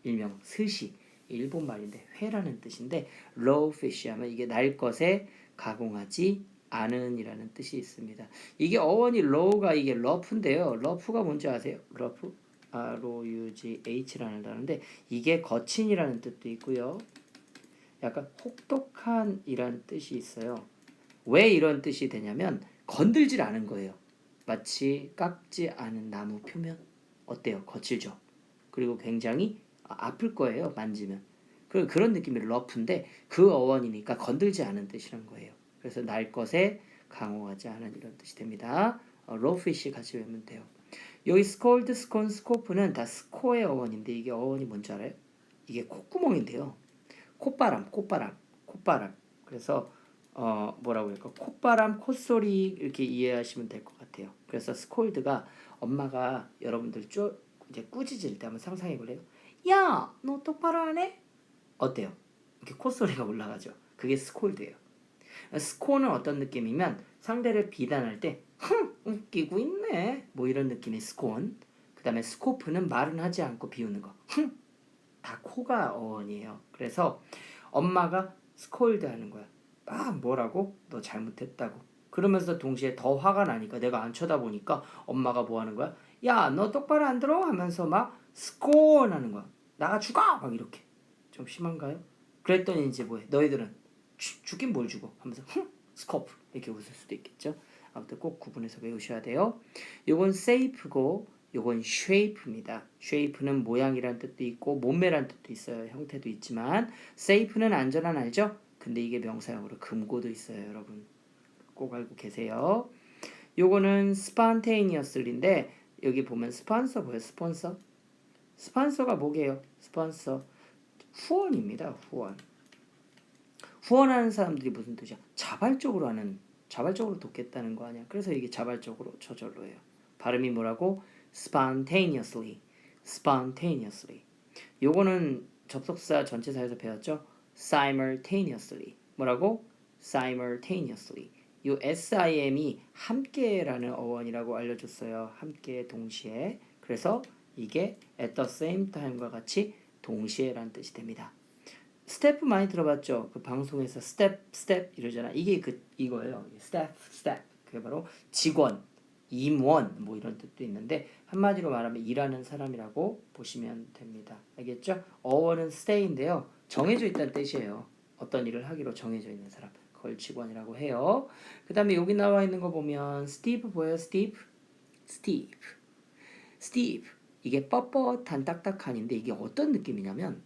일명 스시. 일본 말인데 회라는 뜻인데 rowfish 하면 이게 날 것에 가공하지 않은 이라는 뜻이 있습니다. 이게 어원이 row가 이게 러프인데요. 러프가 뭔지 아세요? 러프? ROUGH라는 단어인데 이게 거친이라는 뜻도 있고요. 약간 혹독한 이라는 뜻이 있어요. 왜 이런 뜻이 되냐면 건들질 않은 거예요. 마치 깎지 않은 나무 표면 어때요? 거칠죠? 그리고 굉장히 아플 거예요. 만지면. 그런 느낌이 러프인데 그 어원이니까 건들지 않은 뜻이란 거예요. 그래서 날 것에 강호하지 않은 이런 뜻이 됩니다. 러피시 같이 외우면 돼요. 여기 스콜드, 스콘, 스코프는 다 스코의 어원인데 이게 어원이 뭔지 알아요? 이게 콧구멍인데요. 콧바람. 그래서 뭐라고 할까? 콧바람, 콧소리 이렇게 이해하시면 될 것 같아요. 그래서 스콜드가 엄마가 여러분들 이제 꾸짖을 때 한번 상상해 볼래요? 야, 너 똑바로 안 해? 어때요? 이렇게 콧소리가 올라가죠. 그게 스콜드예요. 스코어는 어떤 느낌이면 상대를 비난할 때 웃기고 있네 뭐 이런 느낌의 스코언. 그 다음에 스코프는 말은 하지 않고 비우는 거. 다 코가 어원이에요. 그래서 엄마가 스콜드 하는 거야. 뭐라고? 너 잘못했다고. 그러면서 동시에 더 화가 나니까 내가 안 쳐다보니까 엄마가 뭐 하는 거야? 야, 너 똑바로 안 들어? 하면서 막 스콜 하는 거야. 나가 죽어! 막 이렇게. 좀 심한가요? 그랬더니 이제 뭐해? 너희들은 죽긴 뭘 죽어? 하면서 스코프 이렇게 웃을 수도 있겠죠. 아무튼 꼭 구분해서 외우셔야 돼요. 요건 safe고 요건 shape입니다. shape는 모양이란 뜻도 있고 몸매란 뜻도 있어요. 형태도 있지만 safe는 안전한 알죠? 근데 이게 명사형으로 금고도 있어요. 여러분 꼭 알고 계세요. 요거는 spontaneously인데 여기 보면 스폰서 보여요. 스폰서. 스폰서가 뭐게요? 스폰서 후원입니다. 후원. 후원하는 사람들이 무슨 뜻이야? 자발적으로 하는, 자발적으로 돕겠다는 거 아니야. 그래서 이게 자발적으로 저절로 해요. 발음이 뭐라고? spontaneously. spontaneously. 요거는 접속사 전치사에서 배웠죠? simultaneously. 뭐라고? simultaneously. 요 SIM이 함께라는 어원이라고 알려줬어요. 함께 동시에. 그래서 이게 at the same time과 같이 동시에라는 뜻이 됩니다. 스텝 많이 들어봤죠? 그 방송에서 스텝 이러잖아. 이게 이거예요. 스텝. 그게 바로 직원, 임원 뭐 이런 뜻도 있는데 한마디로 말하면 일하는 사람이라고 보시면 됩니다. 알겠죠? 어원은 stay인데요. 정해져 있다는 뜻이에요. 어떤 일을 하기로 정해져 있는 사람. 그걸 직원이라고 해요. 그 다음에 여기 나와 있는 거 보면 스티브 보여요? 스티브. 이게 뻣뻣한 딱딱한인데 이게 어떤 느낌이냐면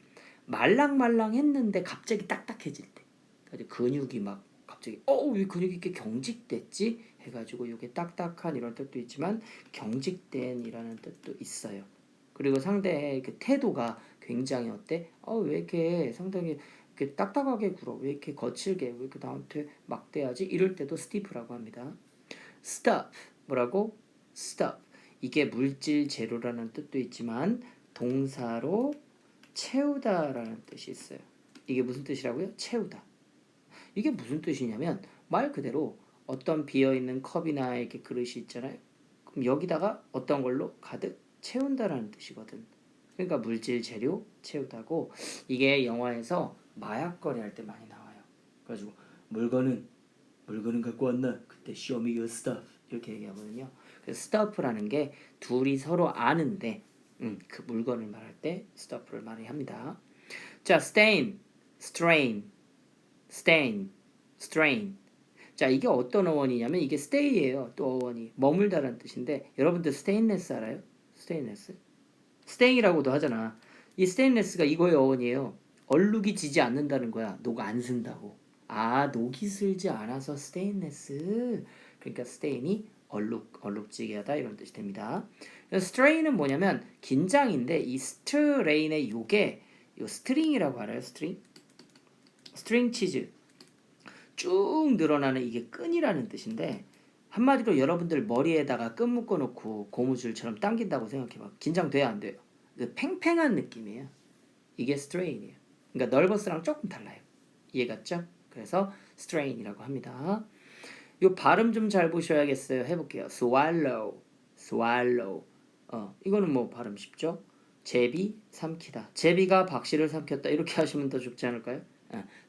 말랑말랑했는데 갑자기 딱딱해질 때. 그래서 근육이 막 갑자기 왜 근육이 이렇게 경직됐지? 해가지고 이게 딱딱한 이런 뜻도 있지만 경직된이라는 뜻도 있어요. 그리고 상대의 그 태도가 굉장히 어때? 왜 이렇게 상당히 이렇게 딱딱하게 굴어? 왜 이렇게 거칠게? 왜 이렇게 나한테 막대하지? 이럴 때도 스티프라고 합니다. stuff 뭐라고? stuff 이게 물질 재료라는 뜻도 있지만 동사로 채우다라는 뜻이 있어요. 이게 무슨 뜻이라고요? 채우다. 이게 무슨 뜻이냐면 말 그대로 어떤 비어있는 컵이나 이렇게 그릇이 있잖아요. 그럼 여기다가 어떤 걸로 가득 채운다라는 뜻이거든. 그러니까 물질 재료 채우다고 이게 영화에서 마약거래 할 때 많이 나와요. 그래가지고 물건은 갖고 왔나? 그때 show me your stuff 이렇게 얘기하거든요. 그래서 stuff라는 게 둘이 서로 아는데 그 물건을 말할 때 stuff를 많이 합니다. 자, strain. 자, 이게 어떤 어원이냐면 이게 stay예요. 또 어원이 머물다라는 뜻인데 여러분들 stainless 알아요? stain이라고도 하잖아. 이 stainless가 이거의 어원이에요. 얼룩이 지지 않는다는 거야. 녹 안 쓴다고. 녹이 슬지 않아서 stainless. 그러니까 stain이 얼룩지게 하다 이런 뜻이 됩니다. strain은 뭐냐면 긴장인데 이 strain의 요게 요 스트링이라고 알아요? 스트링 치즈 쭉 늘어나는 이게 끈이라는 뜻인데 한마디로 여러분들 머리에다가 끈 묶어놓고 고무줄처럼 당긴다고 생각해봐. 긴장돼야 안 돼요? 그 팽팽한 느낌이에요. 이게 strain이에요. 그러니까 nervous랑 조금 달라요. 이해갔죠? 그래서 strain이라고 합니다. 요 발음 좀 잘 보셔야겠어요. 해볼게요. swallow. 이거는 뭐 발음 쉽죠? 제비 삼키다. 제비가 박씨를 삼켰다. 이렇게 하시면 더 좋지 않을까요?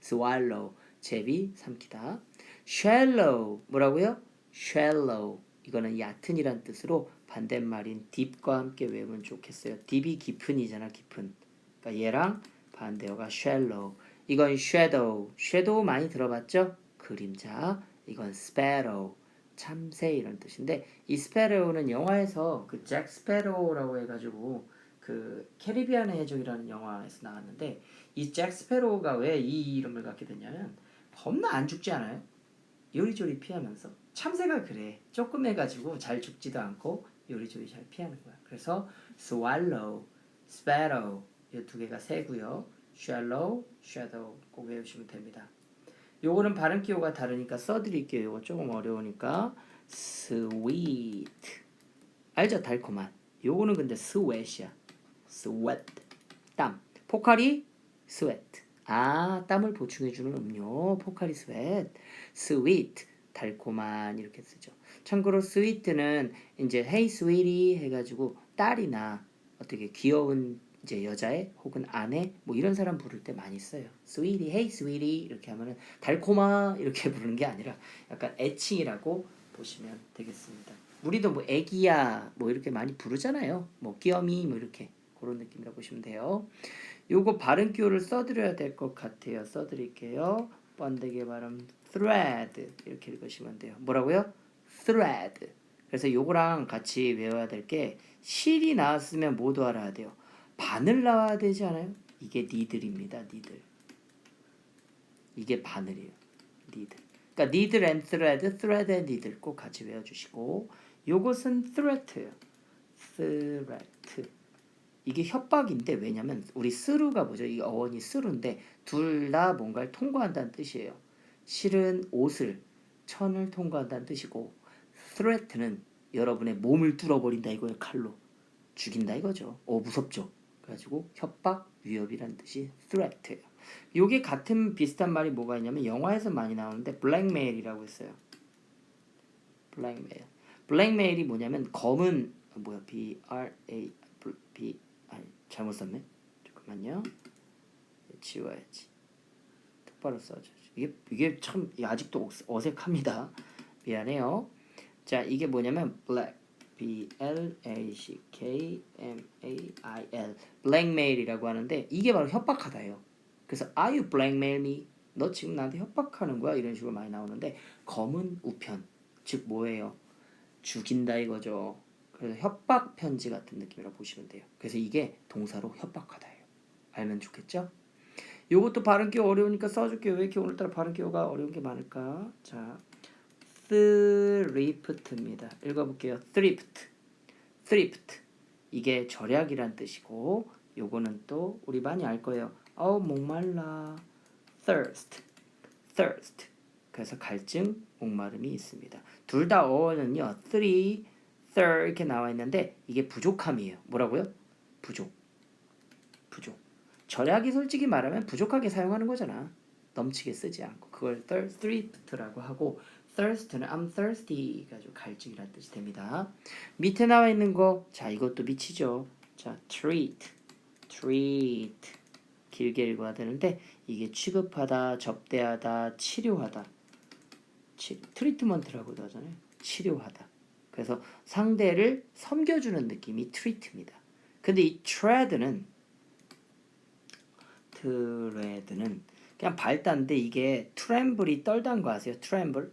swallow. 제비 삼키다. shallow. 뭐라고요? shallow. 이거는 얕은이란 뜻으로 반대말인 deep과 함께 외우면 좋겠어요. deep이 깊은이잖아. 깊은. 그러니까 얘랑 반대어가 shallow. 이건 shadow 많이 들어봤죠? 그림자. 이건 sparrow. 참새 이런 뜻인데 이 스패로우는 영화에서 그 잭 스패로우라고 해가지고 그 캐리비안의 해적이라는 영화에서 나왔는데 이 잭 스패로우가 왜 이 이름을 갖게 됐냐면 겁나 안 죽지 않아요? 요리조리 피하면서 참새가 그래 조금 해가지고 잘 죽지도 않고 요리조리 잘 피하는 거야. 그래서 swallow, sparrow 이 두 개가 새고요. shallow, shadow 꼭 외우시면 됩니다. 요거는 발음 기호가 다르니까 써드릴게요. 요거 조금 어려우니까 sweet 알죠? 달콤한. 요거는 근데 sweat이야. sweat 땀. 포카리 sweat 아, 땀을 보충해주는 음료, 포카리 스웨트, 스위트, 달콤한 이렇게 쓰죠. 참고로 스위트는 이제 hey sweetie 해가지고 딸이나 어떻게 귀여운 이제 여자애 혹은 아내 뭐 이런 사람 부를 때 많이 써요. sweetie, hey sweetie 이렇게 하면은 달콤아 이렇게 부르는 게 아니라 약간 애칭이라고 보시면 되겠습니다. 우리도 뭐 애기야 뭐 이렇게 많이 부르잖아요. 뭐 귀염이 뭐 이렇게 그런 느낌이라고 보시면 돼요. 요거 발음 기호를 써드려야 될 것 같아요. 써드릴게요. 번데기 발음 thread 이렇게 읽으시면 돼요. 뭐라고요? thread. 그래서 요거랑 같이 외워야 될 게 실이 나왔으면 모두 알아야 돼요. 바늘 나와야 되지 않아요? 이게 니들입니다. 니들. 이게 바늘이에요. 니들. 그러니까 needle and thread, thread and needle 꼭 같이 외워주시고 요것은 threat예요. threat. 이게 협박인데 왜냐면 우리 스루가 뭐죠? 이 어원이 스루인데 둘 다 뭔가를 통과한다는 뜻이에요. 실은 옷을 천을 통과한다는 뜻이고 threat는 여러분의 몸을 뚫어버린다 이거예요. 칼로 죽인다 이거죠. 무섭죠. 그래가지고 협박, 위협이라는 뜻이 threat예요. 요게 같은 비슷한 말이 뭐가 있냐면 영화에서 많이 나오는데 blackmail이라고 했어요. blackmail. blackmail이 뭐냐면 검은 뭐야 B-R-A B 잘못 썼네. 잠깐만요. 지워야지. 똑바로 써줘. 이게 참 아직도 어색합니다. 미안해요. 자, 이게 뭐냐면 black B-L-A-C-K-M-A-I-L blackmail이라고 하는데 이게 바로 협박하다예요. 그래서 are you blackmail me? 너 지금 나한테 협박하는 거야? 이런 식으로 많이 나오는데 검은 우편 즉 뭐예요? 죽인다 이거죠. 그래서 협박 편지 같은 느낌이라고 보시면 돼요. 그래서 이게 동사로 협박하다예요. 알면 좋겠죠? 요것도 발음 기호 어려우니까 써줄게요. 왜 이렇게 오늘따라 발음 기호가 어려운 게 많을까? 자, thrift입니다. 읽어볼게요. thrift. 이게 절약이란 뜻이고 요거는 또 우리 많이 알 거예요. 목말라. thirst. 그래서 갈증, 목마름이 있습니다. 둘 다 어원은요. third 이렇게 나와 있는데 이게 부족함이에요. 뭐라고요? 부족. 절약이 솔직히 말하면 부족하게 사용하는 거잖아. 넘치게 쓰지 않고 그걸 thirst라고 하고 thirst는 I'm thirsty 가지고 갈증이라는 뜻이 됩니다. 밑에 나와 있는 거, 자 이것도 밑이죠. 자 treat 길게 읽어야 되는데 이게 취급하다, 접대하다, 치료하다. 트리트먼트라고도 하잖아요. 치료하다. 그래서 상대를 섬겨주는 느낌이 트리트입니다. 근데 이 tread는 그냥 밟다인데 이게 트렘블이 떨다는 거 아세요? 트렘블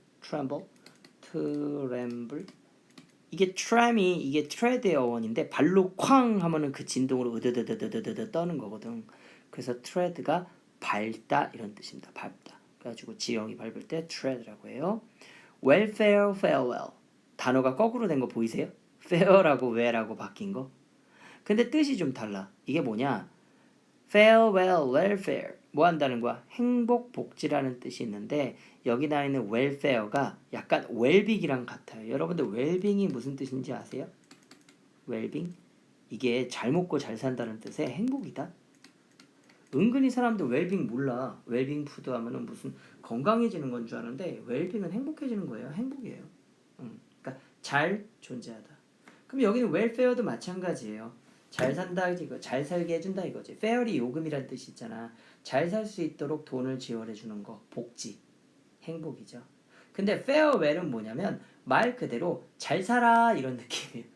이게 트램이 이게 트레드의 어원인데 발로 쾅 하면은 그 진동으로 으드드드드드드 떠는 거거든. 그래서 트레드가 밟다 이런 뜻입니다. 밟다. 그래가지고 지렁이 밟을 때 트레드라고 해요. welfare, farewell 단어가 거꾸로 된 거 보이세요? fair라고 well라고 바뀐 거. 근데 뜻이 좀 달라. 이게 뭐냐? farewell, welfare 뭐 한다는 거야? 행복, 복지라는 뜻이 있는데 여기 나와 있는 welfare가 약간 웰빙이랑 같아요. 여러분들 웰빙이 무슨 뜻인지 아세요? 웰빙? 이게 잘 먹고 잘 산다는 뜻의 행복이다. 은근히 사람들 웰빙 몰라. 웰빙 푸드 하면은 무슨 건강해지는 건 줄 아는데 웰빙은 행복해지는 거예요. 행복이에요. 그러니까 잘 존재하다. 그럼 여기는 웰페어도 마찬가지예요. 잘 산다 이거 잘 살게 해준다 이거지. fair이 요금이란 뜻이 있잖아. 잘 살 수 있도록 돈을 지원해 주는 거 복지 행복이죠. 근데 farewell은 뭐냐면 말 그대로 잘 살아 이런 느낌이에요.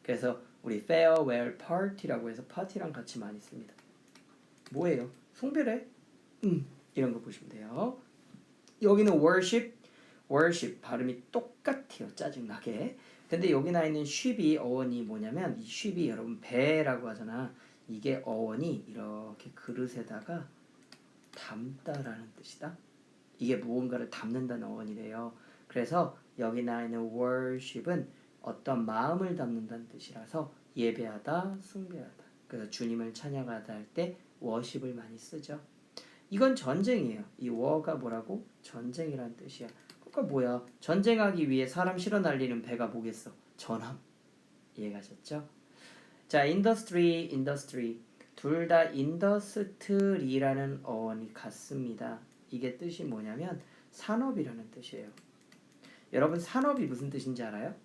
그래서 우리 farewell party라고 해서 파티랑 같이 많이 씁니다. 뭐예요? 송별회? 이런 거 보시면 돼요. 여기는 worship 발음이 똑같아요. 짜증나게. 근데 여기 나 있는 sheep이 어원이 뭐냐면 이 sheep이 여러분 배라고 하잖아. 이게 어원이 이렇게 그릇에다가 담다라는 뜻이다. 이게 무언가를 담는다는 어원이래요. 그래서 여기 나 있는 worship은 어떤 마음을 담는다는 뜻이라서 예배하다, 숭배하다. 그래서 주님을 찬양하다 할 때 worship을 많이 쓰죠. 이건 전쟁이에요. 이 war가 뭐라고? 전쟁이란 뜻이야. 그러니까 뭐야? 전쟁하기 위해 사람 실어 날리는 배가 뭐겠어? 전함. 이해가셨죠? 자, industry. 둘 다 인더스트리라는 어원이 같습니다. 이게 뜻이 뭐냐면 산업이라는 뜻이에요. 여러분 산업이 무슨 뜻인지 알아요?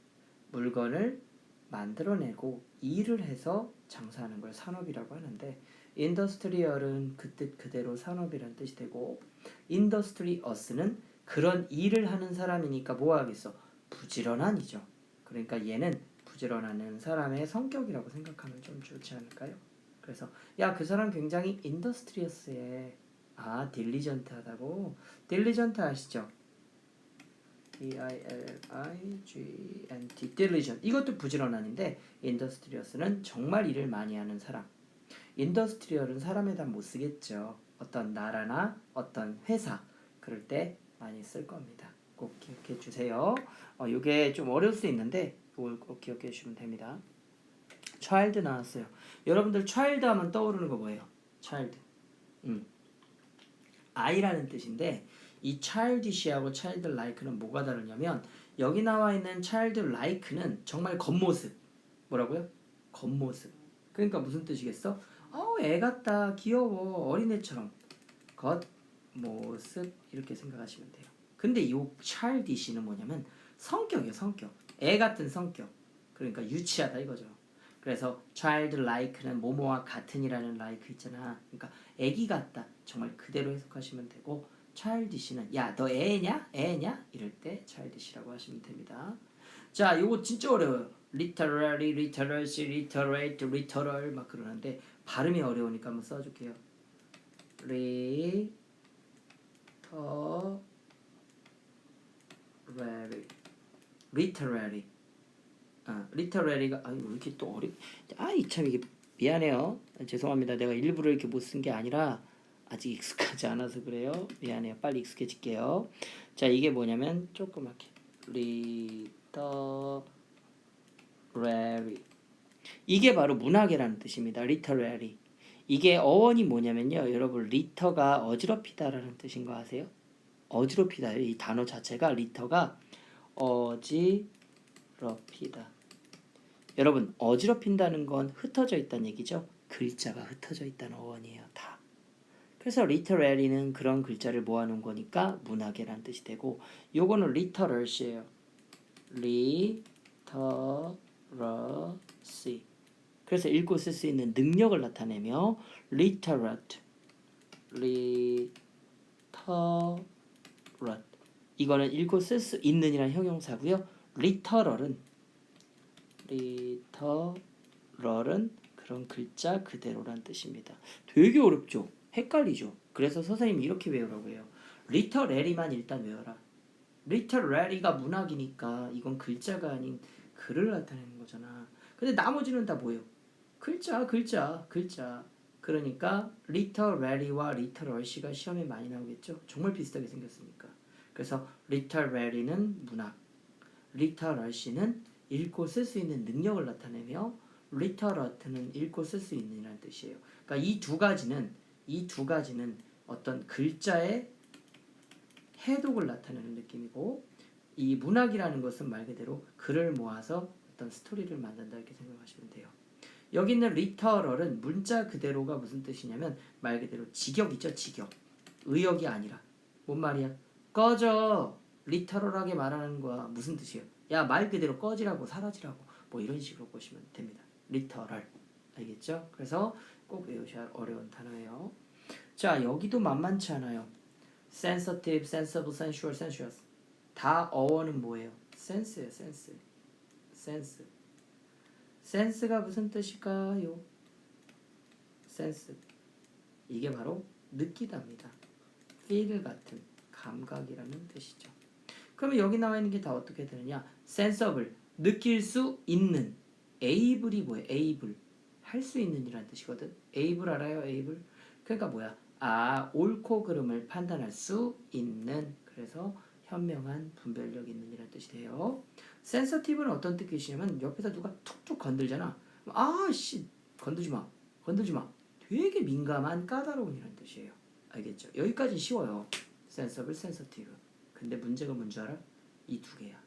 물건을 만들어내고 일을 해서 장사하는 걸 산업이라고 하는데 인더스트리얼은 그 뜻 그대로 산업이라는 뜻이 되고 인더스트리어스는 그런 일을 하는 사람이니까 뭐 하겠어? 부지런한이죠. 그러니까 얘는 부지런한 사람의 성격이라고 생각하면 좀 좋지 않을까요? 그래서 야 그 사람 굉장히 인더스트리어스해. 아 딜리전트하다고? 딜리전트 아시죠? diligent, diligent. 이것도 부지런한인데 industrious는 정말 일을 많이 하는 사람. industrial은 사람에다 못 쓰겠죠. 어떤 나라나 어떤 회사 그럴 때 많이 쓸 겁니다. 꼭 기억해 주세요. 이게 좀 어려울 수 있는데 이걸 꼭 기억해 주시면 됩니다. child 나왔어요. 여러분들 child 하면 떠오르는 거 뭐예요? child. 아이라는 뜻인데 이 childish하고 childlike는 뭐가 다르냐면 여기 나와 있는 childlike는 정말 겉모습. 뭐라고요? 겉모습. 그러니까 무슨 뜻이겠어? 애 같다, 귀여워, 어린애처럼 겉모습 이렇게 생각하시면 돼요. 근데 이 childish는 뭐냐면 성격이에요, 성격. 애 같은 성격. 그러니까 유치하다 이거죠. 그래서 childlike는 뭐뭐와 같은이라는 like 있잖아. 그러니까 애기 같다. 정말 그대로 해석하시면 되고 childish는 야, 너 애냐? 애냐? 이럴 때 childish라고 하시면 됩니다. 자, 요거 진짜 어려워요. literary, literacy, literate, literal 막 그러는데 발음이 어려우니까 한번 써줄게요. literary, literary. literary가 왜 이렇게 또 참 이게 미안해요. 죄송합니다. 내가 일부러 이렇게 못 쓴 게 아니라 아직 익숙하지 않아서 그래요. 미안해요. 빨리 익숙해질게요. 자, 이게 뭐냐면 조그맣게 literary. 이게 바로 문학이라는 뜻입니다. literary. 이게 어원이 뭐냐면요. 여러분 리터가 어지럽히다라는 뜻인 거 아세요? 어지럽히다. 이 단어 자체가 리터가 어지럽히다. 여러분 어지럽힌다는 건 흩어져 있다는 얘기죠. 글자가 흩어져 있다는 어원이에요. 다. 그래서 literary는 그런 글자를 모아놓은 거니까 문학이라는 뜻이 되고 요거는 literacy예요. literacy. 그래서 읽고 쓸 수 있는 능력을 나타내며 literate. 이거는 읽고 쓸 수 있는이라는 형용사고요. literal은 그런 글자 그대로란 뜻입니다. 되게 어렵죠? 헷갈리죠? 그래서 선생님이 이렇게 외우라고 해요. literary만 일단 외워라. literary가 문학이니까 이건 글자가 아닌 글을 나타내는 거잖아. 근데 나머지는 다 뭐예요? 글자. 그러니까 literary와 literacy가 시험에 많이 나오겠죠? 정말 비슷하게 생겼으니까. 그래서 literary는 문학, literacy는 읽고 쓸 수 있는 능력을 나타내며 literate는 읽고 쓸 수 있는이라는 뜻이에요. 그러니까 이 두 가지는 어떤 글자의 해독을 나타내는 느낌이고 이 문학이라는 것은 말 그대로 글을 모아서 어떤 스토리를 만든다 이렇게 생각하시면 돼요. 여기 있는 literal은 문자 그대로가 무슨 뜻이냐면 말 그대로 직역이죠. 직역. 의역이 아니라 뭔 말이야? 꺼져. 리터럴하게 말하는 거야. 무슨 뜻이에요? 야, 말 그대로 꺼지라고 사라지라고 뭐 이런 식으로 보시면 됩니다. 리터럴. 알겠죠? 그래서 꼭 외우셔야 할 어려운 단어예요. 자, 여기도 만만치 않아요. sensitive, sensible, sensual, sensuous. 다 어원은 뭐예요? sense예요. sense. sense가 무슨 뜻일까요? sense. 이게 바로 느끼다입니다. feel 같은 감각이라는 뜻이죠. 그러면 여기 나와 있는 게 다 어떻게 되느냐? sensible, 느낄 수 있는. able이 뭐예요? able, 할 수 있는 이라는 뜻이거든. able 알아요? able? 그러니까 뭐야? 옳고 그름을 판단할 수 있는. 그래서 현명한, 분별력 있는 이라는 뜻이 돼요. sensitive는 어떤 뜻이냐면 옆에서 누가 툭툭 건들잖아. 아씨, 건들지 마. 되게 민감한, 까다로운 이라는 뜻이에요. 알겠죠? 여기까지 쉬워요. sensible, sensitive. 근데 문제가 뭔지 알아? 이 두 개야.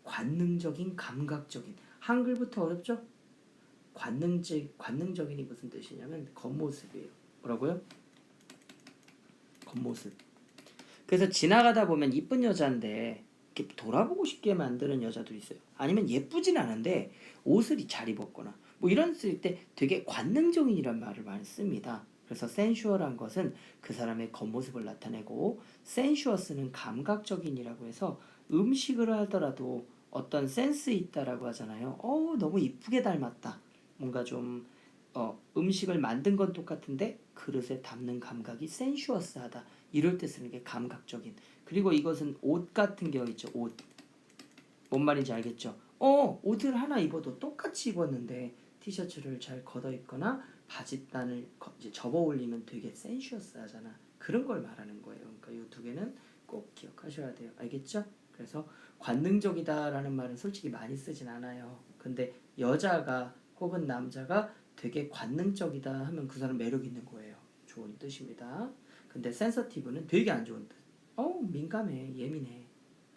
관능적인, 감각적인. 한글부터 어렵죠? 관능적인이 무슨 뜻이냐면 겉모습이에요. 뭐라고요? 겉모습. 그래서 지나가다 보면 이쁜 여자인데 이렇게 돌아보고 싶게 만드는 여자도 있어요. 아니면 예쁘진 않은데 옷을 잘 입었거나 뭐 이런 쓸 때 되게 관능적인이란 말을 많이 씁니다. 그래서 sensual한 것은 그 사람의 겉모습을 나타내고 sensuous는 감각적인이라고 해서 음식을 하더라도 어떤 센스 있다라고 하잖아요. 너무 이쁘게 닮았다. 뭔가 좀 음식을 만든 건 똑같은데 그릇에 담는 감각이 sensuous하다. 이럴 때 쓰는 게 감각적인. 그리고 이것은 옷 같은 경우 있죠. 옷. 뭔 말인지 알겠죠? 옷을 하나 입어도 똑같이 입었는데 티셔츠를 잘 걷어 입거나 바지단을 이제 접어 올리면 되게 센슈어스하잖아. 그런 걸 말하는 거예요. 그러니까 이 두 개는 꼭 기억하셔야 돼요. 알겠죠? 그래서 관능적이다라는 말은 솔직히 많이 쓰진 않아요. 근데 여자가 혹은 남자가 되게 관능적이다 하면 그 사람 매력 있는 거예요. 좋은 뜻입니다. 근데 센서티브는 되게 안 좋은 뜻. 민감해, 예민해.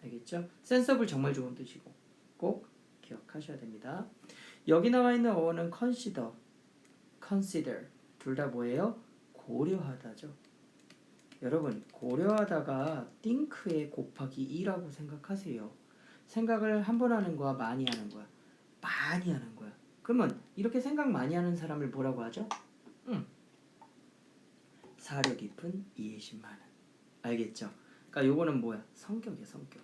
알겠죠? 센서블 정말 좋은 뜻이고 꼭 기억하셔야 됩니다. 여기 나와 있는 어원은 consider 둘 다 뭐예요? 고려하다죠. 여러분 고려하다가 think에 곱하기 2라고 생각하세요. 생각을 한 번 하는 거야 많이 하는 거야? 많이 하는 거야. 그러면 이렇게 생각 많이 하는 사람을 뭐라고 하죠? 사려 깊은 이해심 많은. 알겠죠? 그러니까 요거는 뭐야? 성격이야 성격.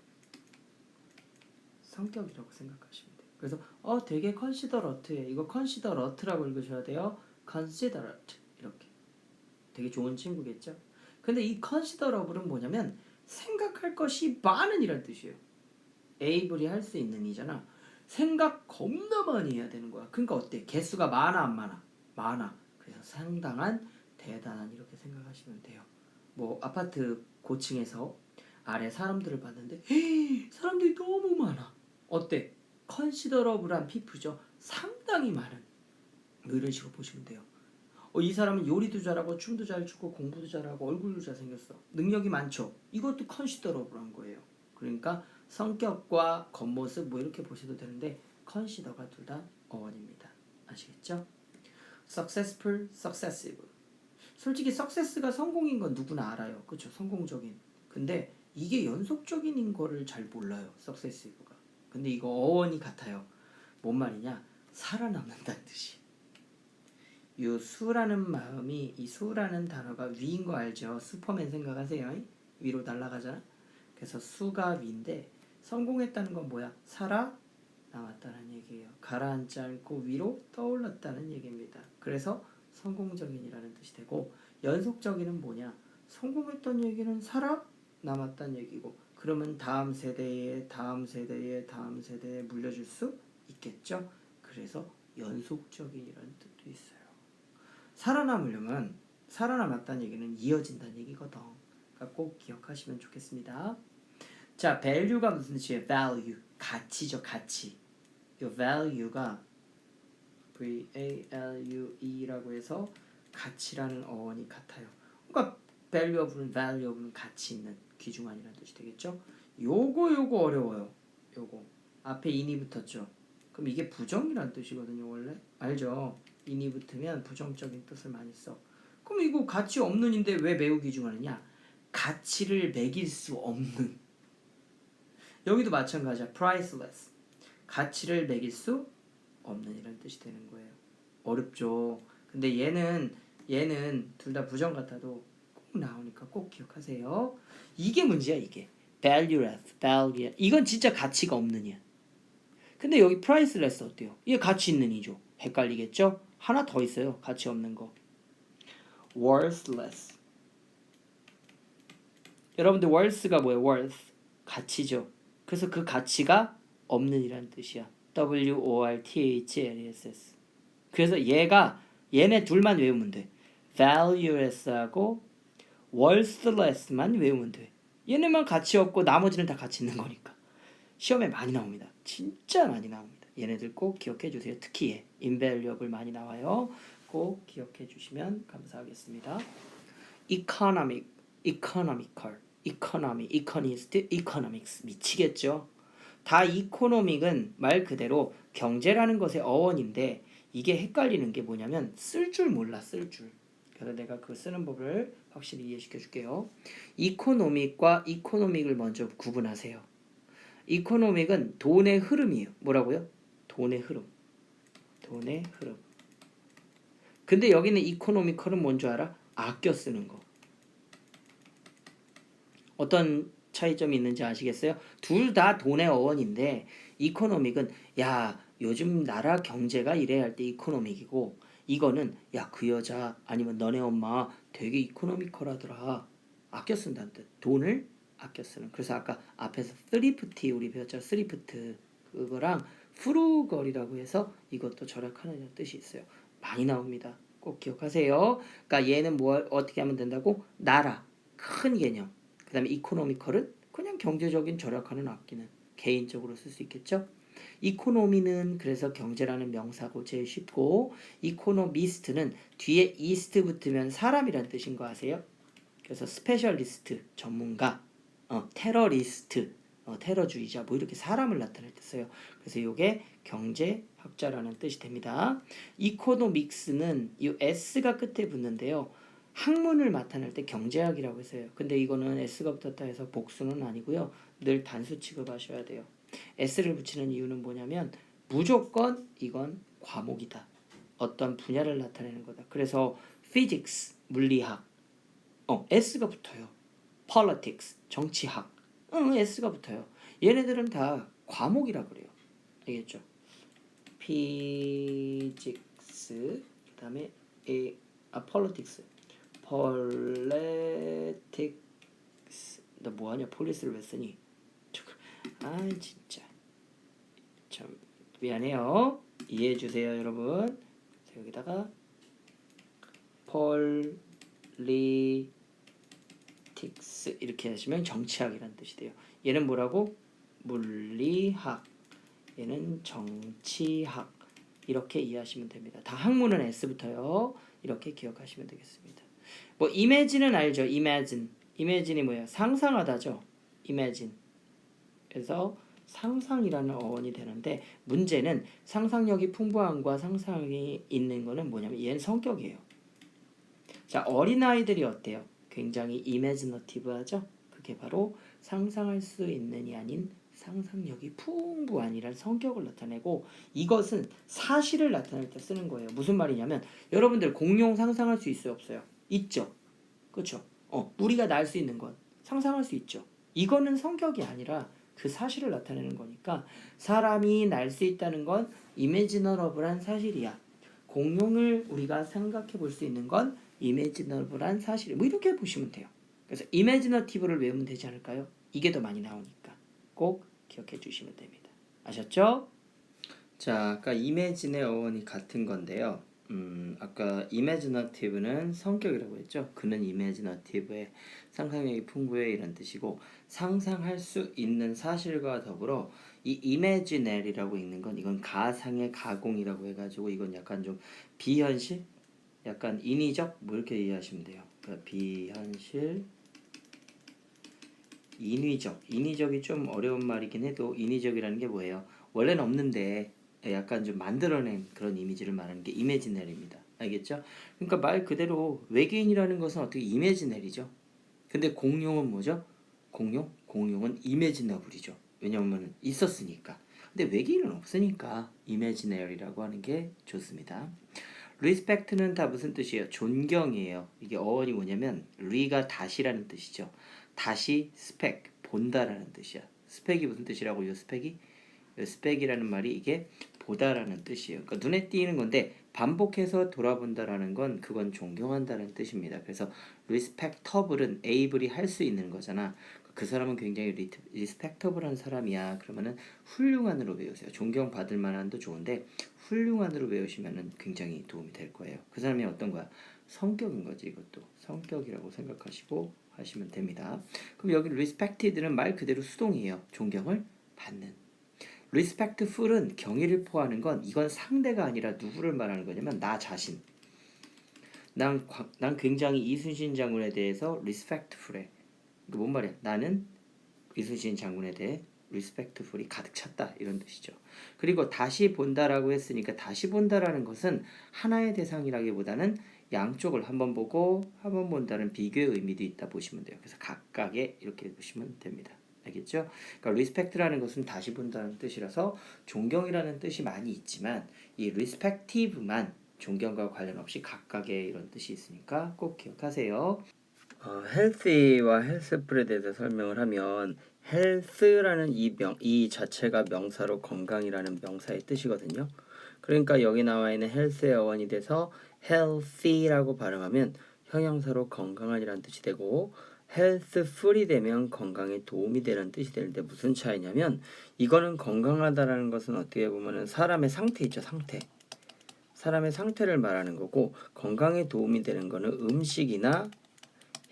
성격이라고 생각하시면 돼요. 그래서 되게 considerate해. 이거 considerate라고 읽으셔야 돼요. considerate 이렇게. 되게 좋은 친구겠죠? 근데 이 considerable은 뭐냐면 생각할 것이 많은 이란 뜻이에요. able이 할 수 있는 이잖아. 생각 겁나 많이 해야 되는 거야. 그러니까 어때? 개수가 많아 안 많아? 많아. 그래서 상당한 대단한 이렇게 생각하시면 돼요. 뭐 아파트 고층에서 아래 사람들을 봤는데 사람들이 너무 많아. 어때? 컨시더러블한 피프죠. 상당히 많은. 뭐 이런 식으로 보시면 돼요. 이 사람은 요리도 잘하고 춤도 잘 추고 공부도 잘하고 얼굴도 잘생겼어. 능력이 많죠. 이것도 컨시더러블한 거예요. 그러니까 성격과 겉모습 뭐 이렇게 보셔도 되는데 컨시더가 둘 다 어원입니다. 아시겠죠? successful, successive. 솔직히 success가 성공인 건 누구나 알아요. 그렇죠? 성공적인. 근데 이게 연속적인 거를 잘 몰라요. successive가. 근데 이거 어원이 같아요. 뭔 말이냐? 살아남는다는 뜻이. 이 수라는 마음이 이 수라는 단어가 위인 거 알죠? 슈퍼맨 생각하세요. 위로 날아가잖아. 그래서 수가 위인데 성공했다는 건 뭐야? 살아남았다는 얘기예요. 가라앉지 않고 위로 떠올랐다는 얘기입니다. 그래서 성공적인이라는 뜻이 되고 연속적인은 뭐냐? 성공했던 얘기는 살아남았다는 얘기고 그러면 다음 세대에 다음 세대에 다음 세대에 물려줄 수 있겠죠? 그래서 연속적인이라는 뜻도 있어요. 살아남으려면 살아남았다는 얘기는 이어진다는 얘기거든. 그러니까 꼭 기억하시면 좋겠습니다. 자, value가 무슨 뜻이에요? value, 가치죠, 가치. 이 value가 V-A-L-U-E라고 해서 가치라는 어원이 같아요. 그러니까 valuable은 valuable은 가치 있는, 귀중한이라는 뜻이 되겠죠? 요거 어려워요. 요거 앞에 in이 붙었죠. 그럼 이게 부정이라는 뜻이거든요, 원래. 알죠? in이 붙으면 부정적인 뜻을 많이 써. 그럼 이거 가치 없는인데 왜 매우 귀중하느냐? 가치를 매길 수 없는. 여기도 마찬가지야. priceless. 가치를 매길 수 없는 이런 뜻이 되는 거예요. 어렵죠. 근데 얘는 둘 다 부정 같아도 꼭 나오니까 꼭 기억하세요. 이게 문제야, 이게. valueless, value. 이건 진짜 가치가 없는 이야. 근데 여기 priceless 어때요? 이게 가치 있는 이죠. 헷갈리겠죠? 하나 더 있어요. 가치 없는 거. worthless. 여러분들 worth가 뭐예요? worth. 가치죠. 그래서 그 가치가 없는 이라는 뜻이야. worthless. 그래서 얘네 둘만 외우면 돼. valueless하고 worthless만 외우면 돼. 얘네만 가치 없고 나머지는 다 가치 있는 거니까. 시험에 많이 나옵니다. 진짜 많이 나옵니다. 얘네들 꼭 기억해 주세요. 특히 얘 invaluable 많이 나와요. 꼭 기억해 주시면 감사하겠습니다. economic, economical, economy, economist, economics 미치겠죠? 다 economic은 말 그대로 경제라는 것의 어원인데 이게 헷갈리는 게 뭐냐면 쓸 줄 몰라 쓸 줄. 그래서 내가 그 쓰는 법을 확실히 이해시켜 줄게요. 이코노믹과 이코노믹을 먼저 구분하세요. 이코노믹은 돈의 흐름이에요. 뭐라고요? 돈의 흐름. 돈의 흐름. 근데 여기는 이코노미컬은 뭔 줄 알아? 아껴 쓰는 거. 어떤 차이점이 있는지 아시겠어요? 둘 다 돈의 어원인데 이코노믹은 야 요즘 나라 경제가 이래야 할 때 이코노믹이고 이거는 야 그 여자 아니면 너네 엄마 되게 이코노미컬하더라. 아껴 쓴다는 뜻. 돈을 아껴 쓰는. 그래서 아까 앞에서 스리프티 우리 배웠죠. 스리프트 그거랑 프루걸이라고 해서 이것도 절약하는 뜻이 있어요. 많이 나옵니다. 꼭 기억하세요. 그러니까 얘는 뭐 어떻게 하면 된다고? 나라 큰 개념. 그 다음에 이코노미컬은 그냥 경제적인 절약하는 아끼는 개인적으로 쓸 수 있겠죠. 이코노미는 그래서 경제라는 명사고 제일 쉽고 이코노미스트는 뒤에 이스트 붙으면 사람이란 뜻인 거 아세요? 그래서 스페셜리스트 전문가, 테러리스트 테러주의자 뭐 이렇게 사람을 나타낼 때 써요. 그래서 이게 경제학자라는 뜻이 됩니다. 이코노믹스는 이 s가 끝에 붙는데요. 학문을 나타낼 때 경제학이라고 했어요. 근데 이거는 s가 붙었다 해서 복수는 아니고요. 늘 단수 취급하셔야 돼요. s를 붙이는 이유는 뭐냐면 무조건 이건 과목이다. 어떤 분야를 나타내는 거다. 그래서 physics 물리학 s가 붙어요. politics 정치학 s가 붙어요. 얘네들은 다 과목이라 그래요. 알겠죠? physics 그다음에 politics politics 너 뭐하냐 폴리스를 왜 쓰니? 아 진짜 참 미안해요. 이해해 주세요 여러분. 여기다가 politics 이렇게 하시면 정치학이라는 뜻이 돼요. 얘는 뭐라고? 물리학 얘는 정치학 이렇게 이해하시면 됩니다. 다 학문은 S부터요. 이렇게 기억하시면 되겠습니다. 뭐 imagine은 알죠? imagine이 뭐야? 상상하다죠. imagine. 그래서 상상이라는 어원이 되는데 문제는 상상력이 풍부함과 상상이 있는 거는 뭐냐면 얘는 성격이에요. 자, 어린아이들이 어때요? 굉장히 imaginative하죠? 그게 바로 상상할 수 있는이 아닌 상상력이 풍부한이란 성격을 나타내고 이것은 사실을 나타낼 때 쓰는 거예요. 무슨 말이냐면 여러분들 공룡 상상할 수 있어요? 없어요? 있죠? 그렇죠? 우리가 날 수 있는 건 상상할 수 있죠. 이거는 성격이 아니라 그 사실을 나타내는 거니까 사람이 날 수 있다는 건 이미지너러블한 사실이야. 공룡을 우리가 생각해 볼 수 있는 건 이미지너블한 사실. 뭐 이렇게 보시면 돼요. 그래서 이미지너티브를 외우면 되지 않을까요? 이게 더 많이 나오니까 꼭 기억해 주시면 됩니다. 아셨죠? 자, 아까 이매진의 어원이 같은 건데요. 아까 imaginative는 성격이라고 했죠. 그는 imaginative의 상상력이 풍부해 이런 뜻이고 상상할 수 있는 사실과 더불어 이 imaginary라고 읽는 건 이건 가상의 가공이라고 해가지고 이건 약간 좀 비현실, 약간 인위적 뭐 이렇게 이해하시면 돼요. 그러니까 비현실, 인위적이 좀 어려운 말이긴 해도 인위적이라는 게 뭐예요? 원래는 없는데 약간 좀 만들어낸 그런 이미지를 말하는 게 이미지너리입니다. 알겠죠? 그러니까 말 그대로 외계인이라는 것은 어떻게 이미지너리죠. 근데 공룡은 뭐죠? 공룡은 이미지너블이죠. 왜냐하면 있었으니까. 근데 외계인은 없으니까 이미지너리라고 하는 게 좋습니다. respect는 다 무슨 뜻이에요? 존경이에요. 이게 어원이 뭐냐면 re가 다시라는 뜻이죠. 다시 spec 본다라는 뜻이야. 스펙이 무슨 뜻이라고 요 스펙이? 요 스펙이라는 말이 이게 보다라는 뜻이에요. 그러니까 눈에 띄는 건데 반복해서 돌아본다라는 건 그건 존경한다는 뜻입니다. 그래서 respectable은 able이 할 수 있는 거잖아. 그 사람은 굉장히 respectable한 사람이야. 그러면은 훌륭한으로 외우세요. 존경받을 만한도 좋은데 훌륭한으로 외우시면은 굉장히 도움이 될 거예요. 그 사람이 어떤 거야? 성격인 거지. 이것도 성격이라고 생각하시고 하시면 됩니다. 그럼 여기 respected는 말 그대로 수동이에요. 존경을 받는. respectful은 경의를 표하는 건 이건 상대가 아니라 누구를 말하는 거냐면 나 자신. 난 굉장히 이순신 장군에 대해서 respectful해. 이거 뭔 말이야? 나는 이순신 장군에 대해 respectfully 가득 찼다 이런 뜻이죠. 그리고 다시 본다라고 했으니까 다시 본다라는 것은 하나의 대상이라기보다는 양쪽을 한번 보고 한번 본다는 비교의 의미도 있다 보시면 돼요. 그래서 각각의 이렇게 보시면 됩니다. 알겠죠? 그러니까 respect라는 것은 다시 본다는 뜻이라서 존경이라는 뜻이 많이 있지만 이 respective만 존경과 관련 없이 각각의 이런 뜻이 있으니까 꼭 기억하세요. healthy와 healthful에 대해서 설명을 하면 health라는 이 자체가 명사로 건강이라는 명사의 뜻이거든요. 그러니까 여기 나와 있는 health의 어원이 돼서 healthy라고 발음하면 형용사로 건강한이라는 뜻이 되고 healthful이 되면 건강에 도움이 되는 뜻이 되는데 무슨 차이냐면 이거는 건강하다라는 것은 어떻게 보면은 사람의 상태 있죠, 상태. 사람의 상태를 말하는 거고 건강에 도움이 되는 거는 음식이나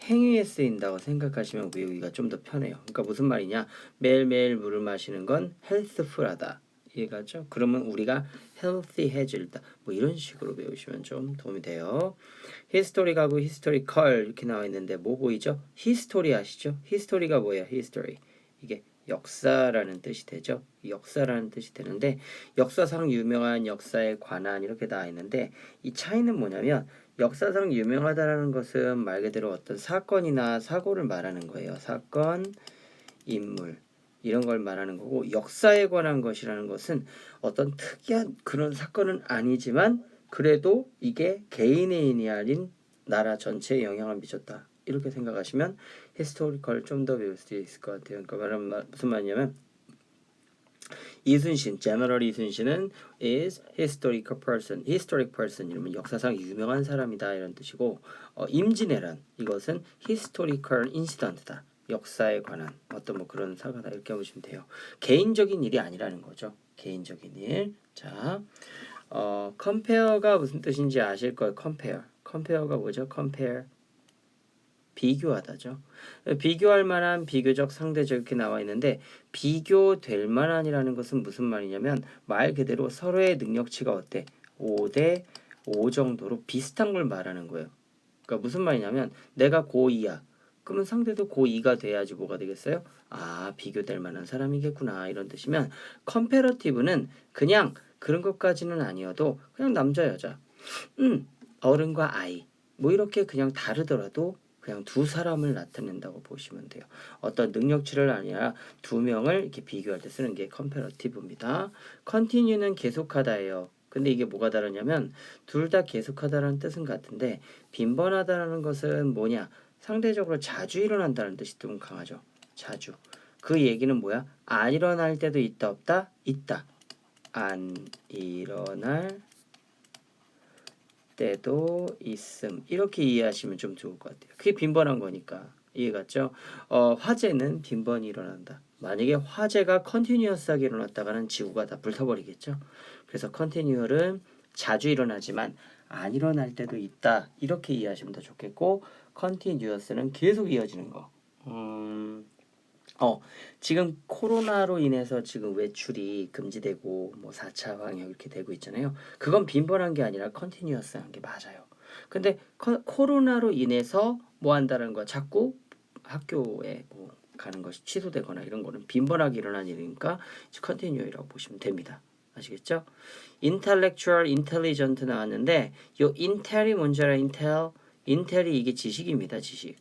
행위에 쓰인다고 생각하시면 외우기가 좀 더 편해요. 그러니까 무슨 말이냐? 매일매일 물을 마시는 건 헬스풀하다. 이해가죠? 그러면 우리가 헬시해질다. 뭐 이런 식으로 배우시면 좀 도움이 돼요. 히스토리하고 히스토리컬 이렇게 나와 있는데 뭐 보이죠? 히스토리 아시죠? 히스토리가 뭐예요? 히스토리. 이게 역사라는 뜻이 되죠. 역사라는 뜻이 되는데 역사상 유명한 역사에 관한 이렇게 나와 있는데 이 차이는 뭐냐면 역사상 유명하다라는 것은 말 그대로 어떤 사건이나 사고를 말하는 거예요. 사건, 인물 이런 걸 말하는 거고 역사에 관한 것이라는 것은 어떤 특이한 그런 사건은 아니지만 그래도 이게 개인이 아닌 나라 전체에 영향을 미쳤다. 이렇게 생각하시면 히스토리컬 좀 더 배울 수 있을 것 같아요. 그러니까 말하면 무슨 말이냐면 이순신, 제너럴 이순신은 is historical person, historic person 이러면 역사상 유명한 사람이다 이런 뜻이고 임진왜란 이것은 historical incident다. 역사에 관한 어떤 뭐 그런 사과다 이렇게 보시면 돼요. 개인적인 일이 아니라는 거죠. 개인적인 일. 자, compare가 무슨 뜻인지 아실 거예요. compare가 뭐죠? compare 비교하다죠. 비교할 만한, 비교적, 상대적 이렇게 나와 있는데 비교될 만한이라는 것은 무슨 말이냐면 말 그대로 서로의 능력치가 어때? 5대 5 정도로 비슷한 걸 말하는 거예요. 그러니까 무슨 말이냐면 내가 고2야. 그러면 상대도 고2가 돼야지 뭐가 되겠어요? 아, 비교될 만한 사람이겠구나 이런 뜻이면 컴패러티브는 그냥 그런 것까지는 아니어도 그냥 남자 여자 어른과 아이 뭐 이렇게 그냥 다르더라도 그냥 두 사람을 나타낸다고 보시면 돼요. 어떤 능력치를 아니라 두 명을 이렇게 비교할 때 쓰는 게 컴패러티브입니다. continue는 계속하다예요. 근데 이게 뭐가 다르냐면 둘 다 계속하다라는 뜻은 같은데 빈번하다라는 것은 뭐냐? 상대적으로 자주 일어난다는 뜻이 좀 강하죠. 자주. 그 얘기는 뭐야? 안 일어날 때도 있다 없다? 있다. 안 일어날 때도 있음. 이렇게 이해하시면 좀 좋을 것 같아요. 그게 빈번한 거니까. 이해갔죠? 화재는 빈번히 일어난다. 만약에 화재가 컨티뉴어스하게 일어났다가는 지구가 다 불타버리겠죠. 그래서 컨티뉴얼은 자주 일어나지만 안 일어날 때도 있다. 이렇게 이해하시면 더 좋겠고 컨티뉴어스는 계속 이어지는 거. 지금 코로나로 인해서 지금 외출이 금지되고 뭐 4차 방역 이렇게 되고 있잖아요. 그건 빈번한 게 아니라 컨티뉴어스한 게 맞아요. 근데 코로나로 인해서 뭐 한다는 거야? 자꾸 학교에 뭐 가는 것이 취소되거나 이런 거는 빈번하게 일어난 일이니까 컨티뉴이라고 보시면 됩니다. 아시겠죠? intellectual, intelligent 나왔는데 요 intel이 뭔지 알아? intel이 이게 지식입니다. 지식.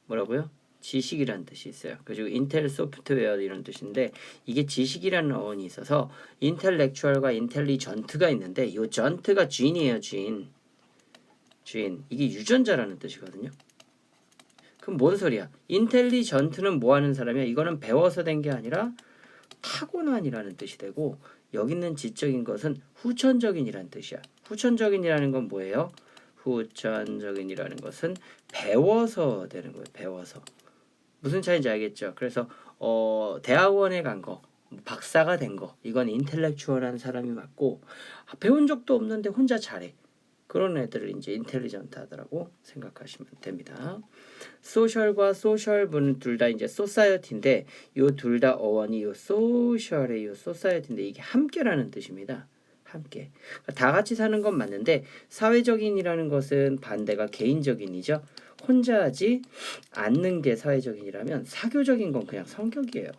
뭐라고요? 지식이라는 뜻이 있어요. 그리고 인텔 소프트웨어 이런 뜻인데 이게 지식이라는 어원이 있어서 인텔렉추얼과 인텔리전트가 있는데 이 전트가 진이에요. 진. 이게 유전자라는 뜻이거든요. 그럼 뭔 소리야? 인텔리전트는 뭐 하는 사람이야? 이거는 배워서 된 게 아니라 타고난이라는 뜻이 되고 여기 있는 지적인 것은 후천적인이라는 뜻이야. 후천적인이라는 건 뭐예요? 후천적인이라는 것은 배워서 되는 거예요. 배워서. 무슨 차이인지 알겠죠? 그래서 대학원에 간 거, 박사가 된 거, 이건 인텔렉추얼한 사람이 맞고 배운 적도 없는데 혼자 잘해. 그런 애들을 이제 인텔리전트 하다라고 생각하시면 됩니다. 소셜과 소셜분은 둘 다 이제 소사이어티인데 요 둘 다 어원이 요 소셜의 요 소사이어티인데 이게 함께라는 뜻입니다. 함께. 다 같이 사는 건 맞는데 사회적인이라는 것은 반대가 개인적인이죠. 혼자 하지 않는 게 사회적인이라면 사교적인 건 그냥 성격이에요.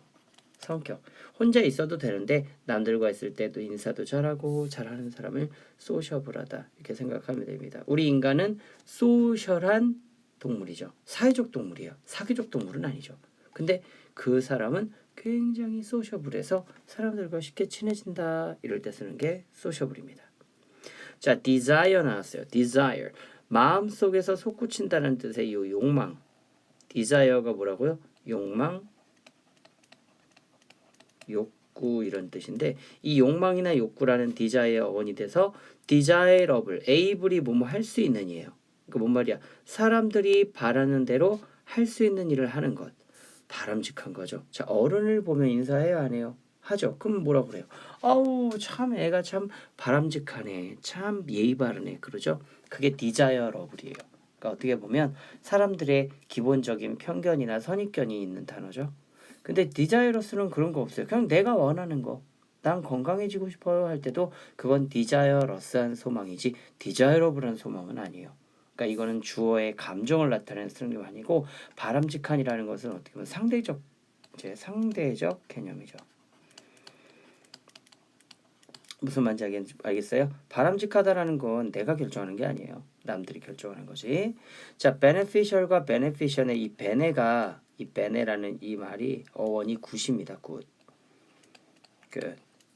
성격. 혼자 있어도 되는데 남들과 있을 때도 인사도 잘하고 잘하는 사람을 소셔블하다 이렇게 생각하면 됩니다. 우리 인간은 소셜한 동물이죠. 사회적 동물이에요. 사교적 동물은 아니죠. 근데 그 사람은 굉장히 소셔블해서 사람들과 쉽게 친해진다 이럴 때 쓰는 게 소셔블입니다. 자, desire 나왔어요. desire. 마음속에서 솟구친다는 뜻의 이 욕망. desire가 뭐라고요? 욕망, 욕구 이런 뜻인데 이 욕망이나 욕구라는 desire 어원이 돼서 desirable, able이 뭐뭐 할 수 있는 이에요. 그러니까 뭔 말이야? 사람들이 바라는 대로 할 수 있는 일을 하는 것. 바람직한 거죠. 자, 어른을 보면 인사해요, 안 해요? 하죠. 그럼 뭐라고 그래요? 아우, 참 애가 참 바람직하네. 참 예의 바르네. 그러죠? 그게 desirable이에요. 그러니까 어떻게 보면 사람들의 기본적인 편견이나 선입견이 있는 단어죠. 근데 desireless는 그런 거 없어요. 그냥 내가 원하는 거. 난 건강해지고 싶어요 할 때도 그건 desireless한 소망이지 desirable한 소망은 아니에요. 그러니까 이거는 주어의 감정을 나타내는 쓰는 게 아니고 바람직한이라는 것은 어떻게 보면 상대적 개념이죠. 무슨 말인지 알겠어요? 바람직하다라는 건 내가 결정하는 게 아니에요. 남들이 결정하는 거지. 자, beneficial과 beneficient의 이 bene라는 이 말이 어원이 굿입니다. 굿.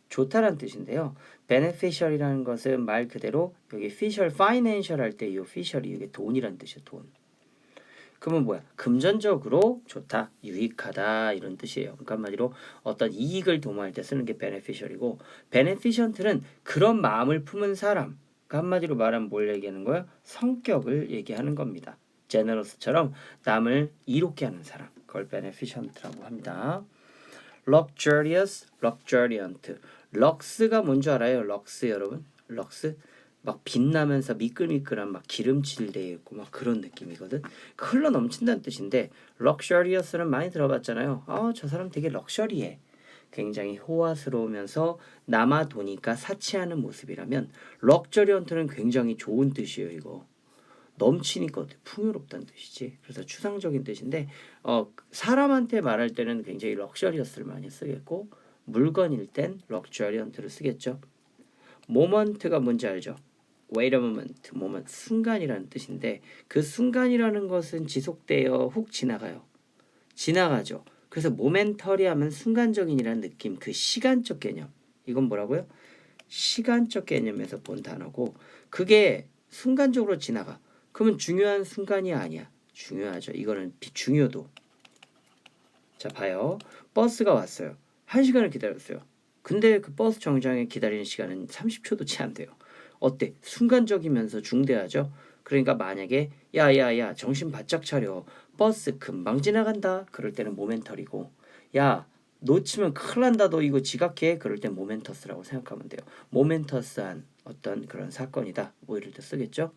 좋다라는 뜻인데요. beneficial이라는 것은 말 그대로 여기 fiscal, financial 할 때 이 fiscal이 이게 돈이라는 뜻이에요. 돈. 그러면 뭐야? 금전적으로 좋다, 유익하다 이런 뜻이에요. 그러니까 한마디로 어떤 이익을 도모할 때 쓰는 게 beneficial이고 beneficent는 그런 마음을 품은 사람. 그러니까 한마디로 말하면 뭘 얘기하는 거야? 성격을 얘기하는 겁니다. generous처럼 남을 이롭게 하는 사람. 그걸 beneficent라고 합니다. luxurious, luxuriant. 럭스가 뭔지 알아요? 럭스 여러분? 럭스? 막 빛나면서 미끌미끌한 막 기름칠 돼 있고 막 그런 느낌이거든. 흘러 넘친다는 뜻인데 luxurious는 많이 들어봤잖아요. 저 사람 되게 럭셔리해. 굉장히 호화스러우면서 남아도니까 사치하는 모습이라면 luxuriant는 굉장히 좋은 뜻이에요. 이거 넘치니까 풍요롭다는 뜻이지. 그래서 추상적인 뜻인데 사람한테 말할 때는 굉장히 럭셔리어스를 많이 쓰겠고 물건일 땐 luxuriant를 쓰겠죠. moment가 뭔지 알죠? wait a moment, moment 순간이라는 뜻인데 그 순간이라는 것은 지속되어 훅 지나가죠. 그래서 momentary 하면 순간적인이라는 느낌, 그 시간적 개념. 이건 뭐라고요? 시간적 개념에서 본 단어고 그게 순간적으로 지나가. 그러면 중요한 순간이 아니야. 중요하죠. 이거는 비중요도. 자, 봐요. 버스가 왔어요. 1시간을 기다렸어요. 근데 그 버스 정류장에 기다리는 시간은 30초도 채 안 돼요. 어때? 순간적이면서 중대하죠. 그러니까 만약에 야야야 정신 바짝 차려. 버스 금방 지나간다. 그럴 때는 모멘터리고 야 놓치면 큰일 난다. 너 이거 지각해. 그럴 땐 모멘터스라고 생각하면 돼요. 모멘터스한 어떤 그런 사건이다. 뭐 이럴 때 쓰겠죠.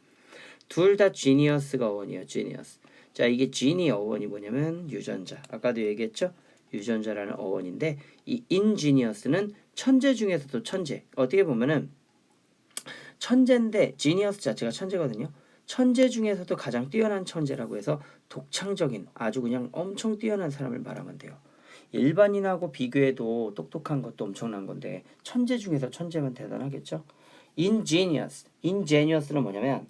둘 다 genius가 어원이에요. genius. 자, 이게 genie 어원이 뭐냐면 유전자. 아까도 얘기했죠. 유전자라는 어원인데 이 ingenius는 천재 중에서도 천재. 어떻게 보면은 천재인데 genius 자체가 천재거든요. 천재 중에서도 가장 뛰어난 천재라고 해서 독창적인 아주 그냥 엄청 뛰어난 사람을 말하면 돼요. 일반인하고 비교해도 똑똑한 것도 엄청난 건데 천재 중에서 천재면 대단하겠죠. ingenious는 뭐냐면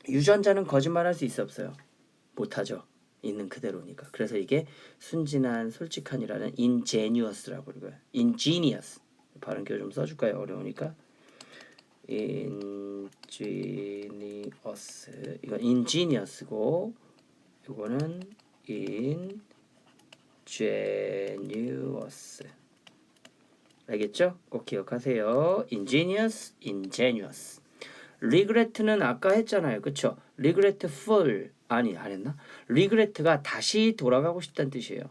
유전자는 거짓말할 수 있어 없어요? 못하죠. 있는 그대로니까. 그래서 이게 순진한, 솔직한이라는 ingenuous라고 그러고요. ingenious. 발음 기호 좀 써줄까요? 어려우니까. ingenious. 이건 ingenious고 이거는 ingenuous. 알겠죠? 꼭 기억하세요. ingenious. regret는 아까 했잖아요. 그쵸? regretful 안 했나? regret가 다시 돌아가고 싶다는 뜻이에요.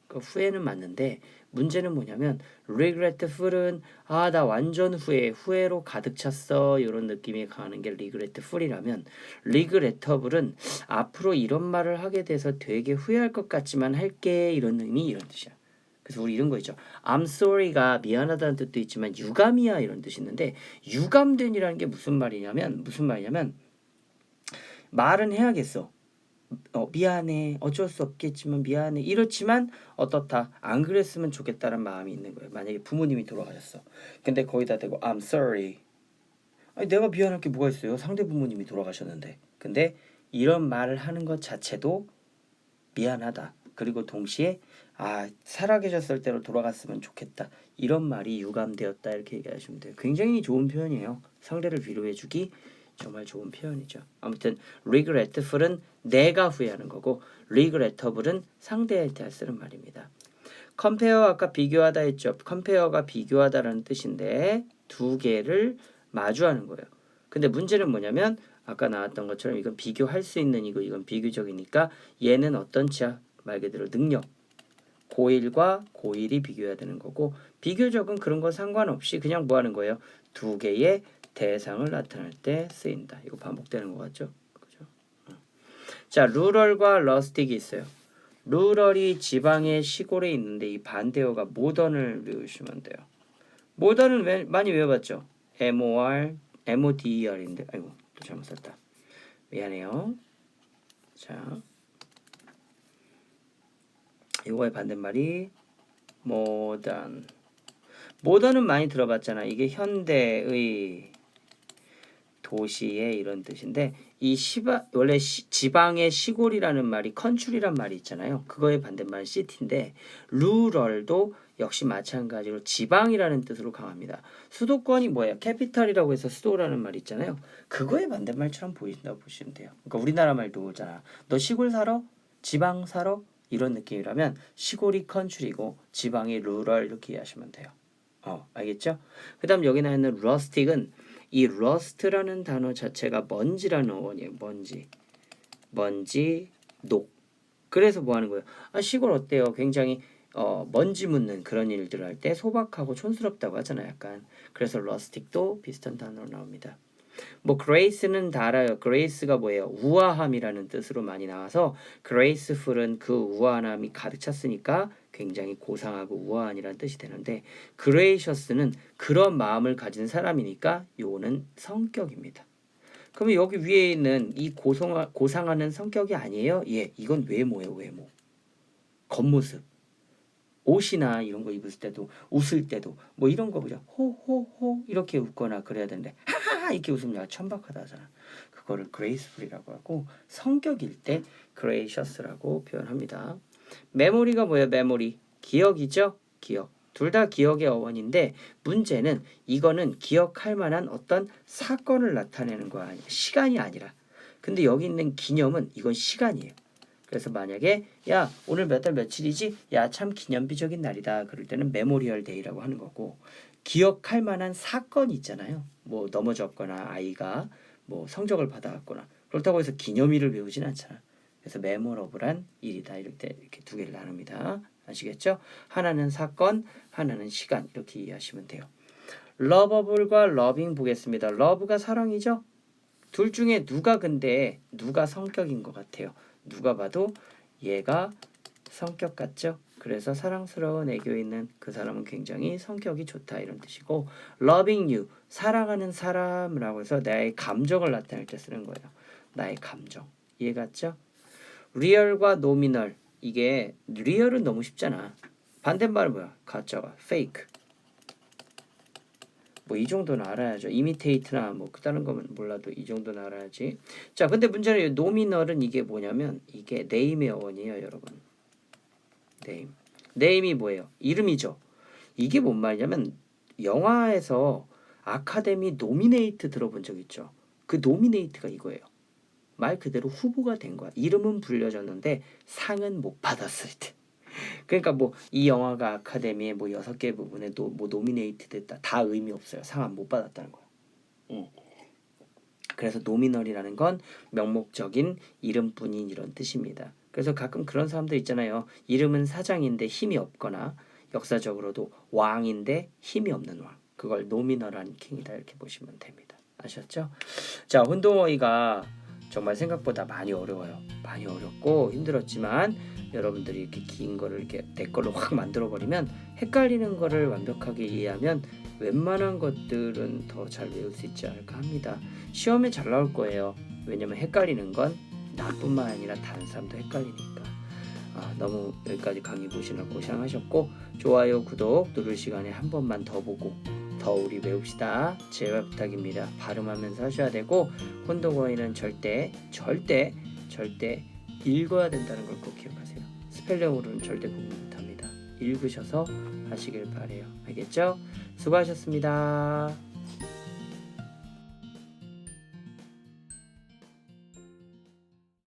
그 후회는 맞는데 문제는 뭐냐면 regretful은 나 완전 후회로 가득 찼어 이런 느낌이 가는 게 regretful이라면 regrettable은 앞으로 이런 말을 하게 돼서 되게 후회할 것 같지만 할게 이런 의미 이런 뜻이야. 그래서 우리 이런 거 있죠. I'm sorry가 미안하다는 뜻도 있지만 유감이야 이런 뜻이 있는데 유감된이라는 게 무슨 말이냐면 말은 해야겠어. 미안해, 어쩔 수 없겠지만 미안해, 이렇지만 어떻다, 안 그랬으면 좋겠다는 마음이 있는 거예요. 만약에 부모님이 돌아가셨어. 근데 거기다 대고 I'm sorry. 아니, 내가 미안할 게 뭐가 있어요? 상대 부모님이 돌아가셨는데. 근데 이런 말을 하는 것 자체도 미안하다. 그리고 동시에 살아계셨을 때로 돌아갔으면 좋겠다. 이런 말이 유감되었다. 이렇게 얘기하시면 돼요. 굉장히 좋은 표현이에요. 상대를 위로해주기 정말 좋은 표현이죠. 아무튼 regretful은 내가 후회하는 거고 regrettable은 상대에 대해 쓰는 말입니다. compare 아까 비교하다 했죠. compare가 비교하다라는 뜻인데 두 개를 마주하는 거예요. 근데 문제는 뭐냐면 아까 나왔던 것처럼 이건 비교할 수 있는 이고 이건 비교적이니까 얘는 어떤지야? 말 그대로 능력. 고1과 고1이 비교해야 되는 거고 비교적은 그런 거 상관없이 그냥 뭐 하는 거예요? 두 개의 대상을 나타낼 때 쓰인다. 이거 반복되는 것 같죠? 그죠? 자, 루럴과 러스틱이 있어요. 루럴이 지방의 시골에 있는데 이 반대어가 모던을 외우시면 돼요. 모던은 많이 외워봤죠? MODER인데 아이고 또 잘못 썼다. 미안해요. 자, 이거의 반대말이 모던. 모던은 많이 들어봤잖아. 이게 현대의 도시의 이런 뜻인데 원래 지방의 시골이라는 말이 컨츄리란 말이 있잖아요. 그거의 반대말은 시티인데 루럴도 역시 마찬가지로 지방이라는 뜻으로 강합니다. 수도권이 뭐예요? 캐피탈이라고 해서 수도라는 말이 있잖아요. 그거의 반대말처럼 보인다고 보시면 돼요. 그러니까 우리나라 말도 오잖아. 너 시골 살아? 지방 살아? 이런 느낌이라면 시골이 컨츄리고 지방이 루럴 이렇게 이해하시면 돼요. 알겠죠? 그 다음 여기 나있는 러스틱은 이 rust라는 단어 자체가 먼지라는 어원이에요. 먼지, 녹. 그래서 뭐 하는 거예요? 시골 어때요? 굉장히 먼지 묻는 그런 일들을 할 때 소박하고 촌스럽다고 하잖아요. 약간. 그래서 rustic도 비슷한 단어로 나옵니다. 뭐 grace는 다 알아요. grace가 뭐예요? 우아함이라는 뜻으로 많이 나와서 graceful은 그 우아함이 가득 찼으니까 굉장히 고상하고 우아한이라는 뜻이 되는데 gracious는 그런 마음을 가진 사람이니까 요거는 성격입니다. 그러면 여기 위에 있는 이 고상하는 성격이 아니에요? 예, 이건 외모예요. 외모. 겉모습. 옷이나 이런 거 입을 때도 웃을 때도 뭐 이런 거 보죠. 호호호 이렇게 웃거나 그래야 되는데 하하 이렇게 웃으면 약간 천박하다 하잖아. 그거를 graceful이라고 하고 성격일 때 gracious라고 표현합니다. 메모리가 뭐예요? 메모리. 기억이죠? 기억. 둘 다 기억의 어원인데 문제는 이거는 기억할 만한 어떤 사건을 나타내는 거 아니야. 시간이 아니라. 근데 여기 있는 기념은 이건 시간이에요. 그래서 만약에 야 오늘 몇 달 며칠이지? 야 참 기념비적인 날이다. 그럴 때는 메모리얼 데이라고 하는 거고 기억할 만한 사건이 있잖아요. 뭐 넘어졌거나 아이가 뭐 성적을 받아왔거나 그렇다고 해서 기념일을 외우진 않잖아. 그래서 메모러블한 일이다. 이럴 때 이렇게 두 개를 나눕니다. 아시겠죠? 하나는 사건, 하나는 시간 이렇게 이해하시면 돼요. 러버블과 러빙 보겠습니다. 러브가 사랑이죠? 둘 중에 누가 성격인 것 같아요? 누가 봐도 얘가 성격 같죠? 그래서 사랑스러운 애교 있는 그 사람은 굉장히 성격이 좋다 이런 뜻이고 loving you 사랑하는 사람이라고 해서 나의 감정을 나타낼 때 쓰는 거예요. 나의 감정 이해 갔죠? 리얼과 노미널 이게 리얼은 너무 쉽잖아. 반대말은 뭐야? 가짜가 fake 뭐 이 정도는 알아야죠. 이미테이트나 뭐 다른 거면 몰라도 이 정도는 알아야지. 자, 근데 문제는 노미널은 이게 뭐냐면 이게 name의 어원이에요, 여러분. name이 뭐예요? 이름이죠. 이게 뭔 말이냐면 영화에서 아카데미 노미네이트 들어본 적 있죠? 그 노미네이트가 이거예요. 말 그대로 후보가 된 거야. 이름은 불려졌는데 상은 못 받았을 때. 그러니까 뭐 이 영화가 아카데미에 뭐 6개 부분에 뭐 노미네이트 됐다. 다 의미 없어요. 상 안 못 받았다는 거야. 그래서 노미널이라는 건 명목적인 이름뿐인 이런 뜻입니다. 그래서 가끔 그런 사람들 있잖아요. 이름은 사장인데 힘이 없거나 역사적으로도 왕인데 힘이 없는 왕. 그걸 노미널한 킹이다 이렇게 보시면 됩니다. 아셨죠? 자, 혼동어휘가 정말 생각보다 많이 어려워요. 많이 어렵고 힘들었지만 여러분들이 이렇게 긴 거를 이렇게 내 걸로 확 만들어 버리면 헷갈리는 거를 완벽하게 이해하면 웬만한 것들은 더 잘 외울 수 있지 않을까 합니다. 시험에 잘 나올 거예요. 왜냐면 헷갈리는 건 나뿐만 아니라 다른 사람도 헷갈리니까. 너무 여기까지 강의 보시느라 고생하셨고, 좋아요, 구독 누를 시간에 한 번만 더 보고 더 우리 외웁시다. 제발 부탁입니다. 발음하면서 하셔야 되고, 혼동어에는 절대 읽어야 된다는 걸 꼭 기억하세요. 스펠링으로는 절대 구분 못합니다. 읽으셔서 하시길 바래요. 알겠죠? 수고하셨습니다.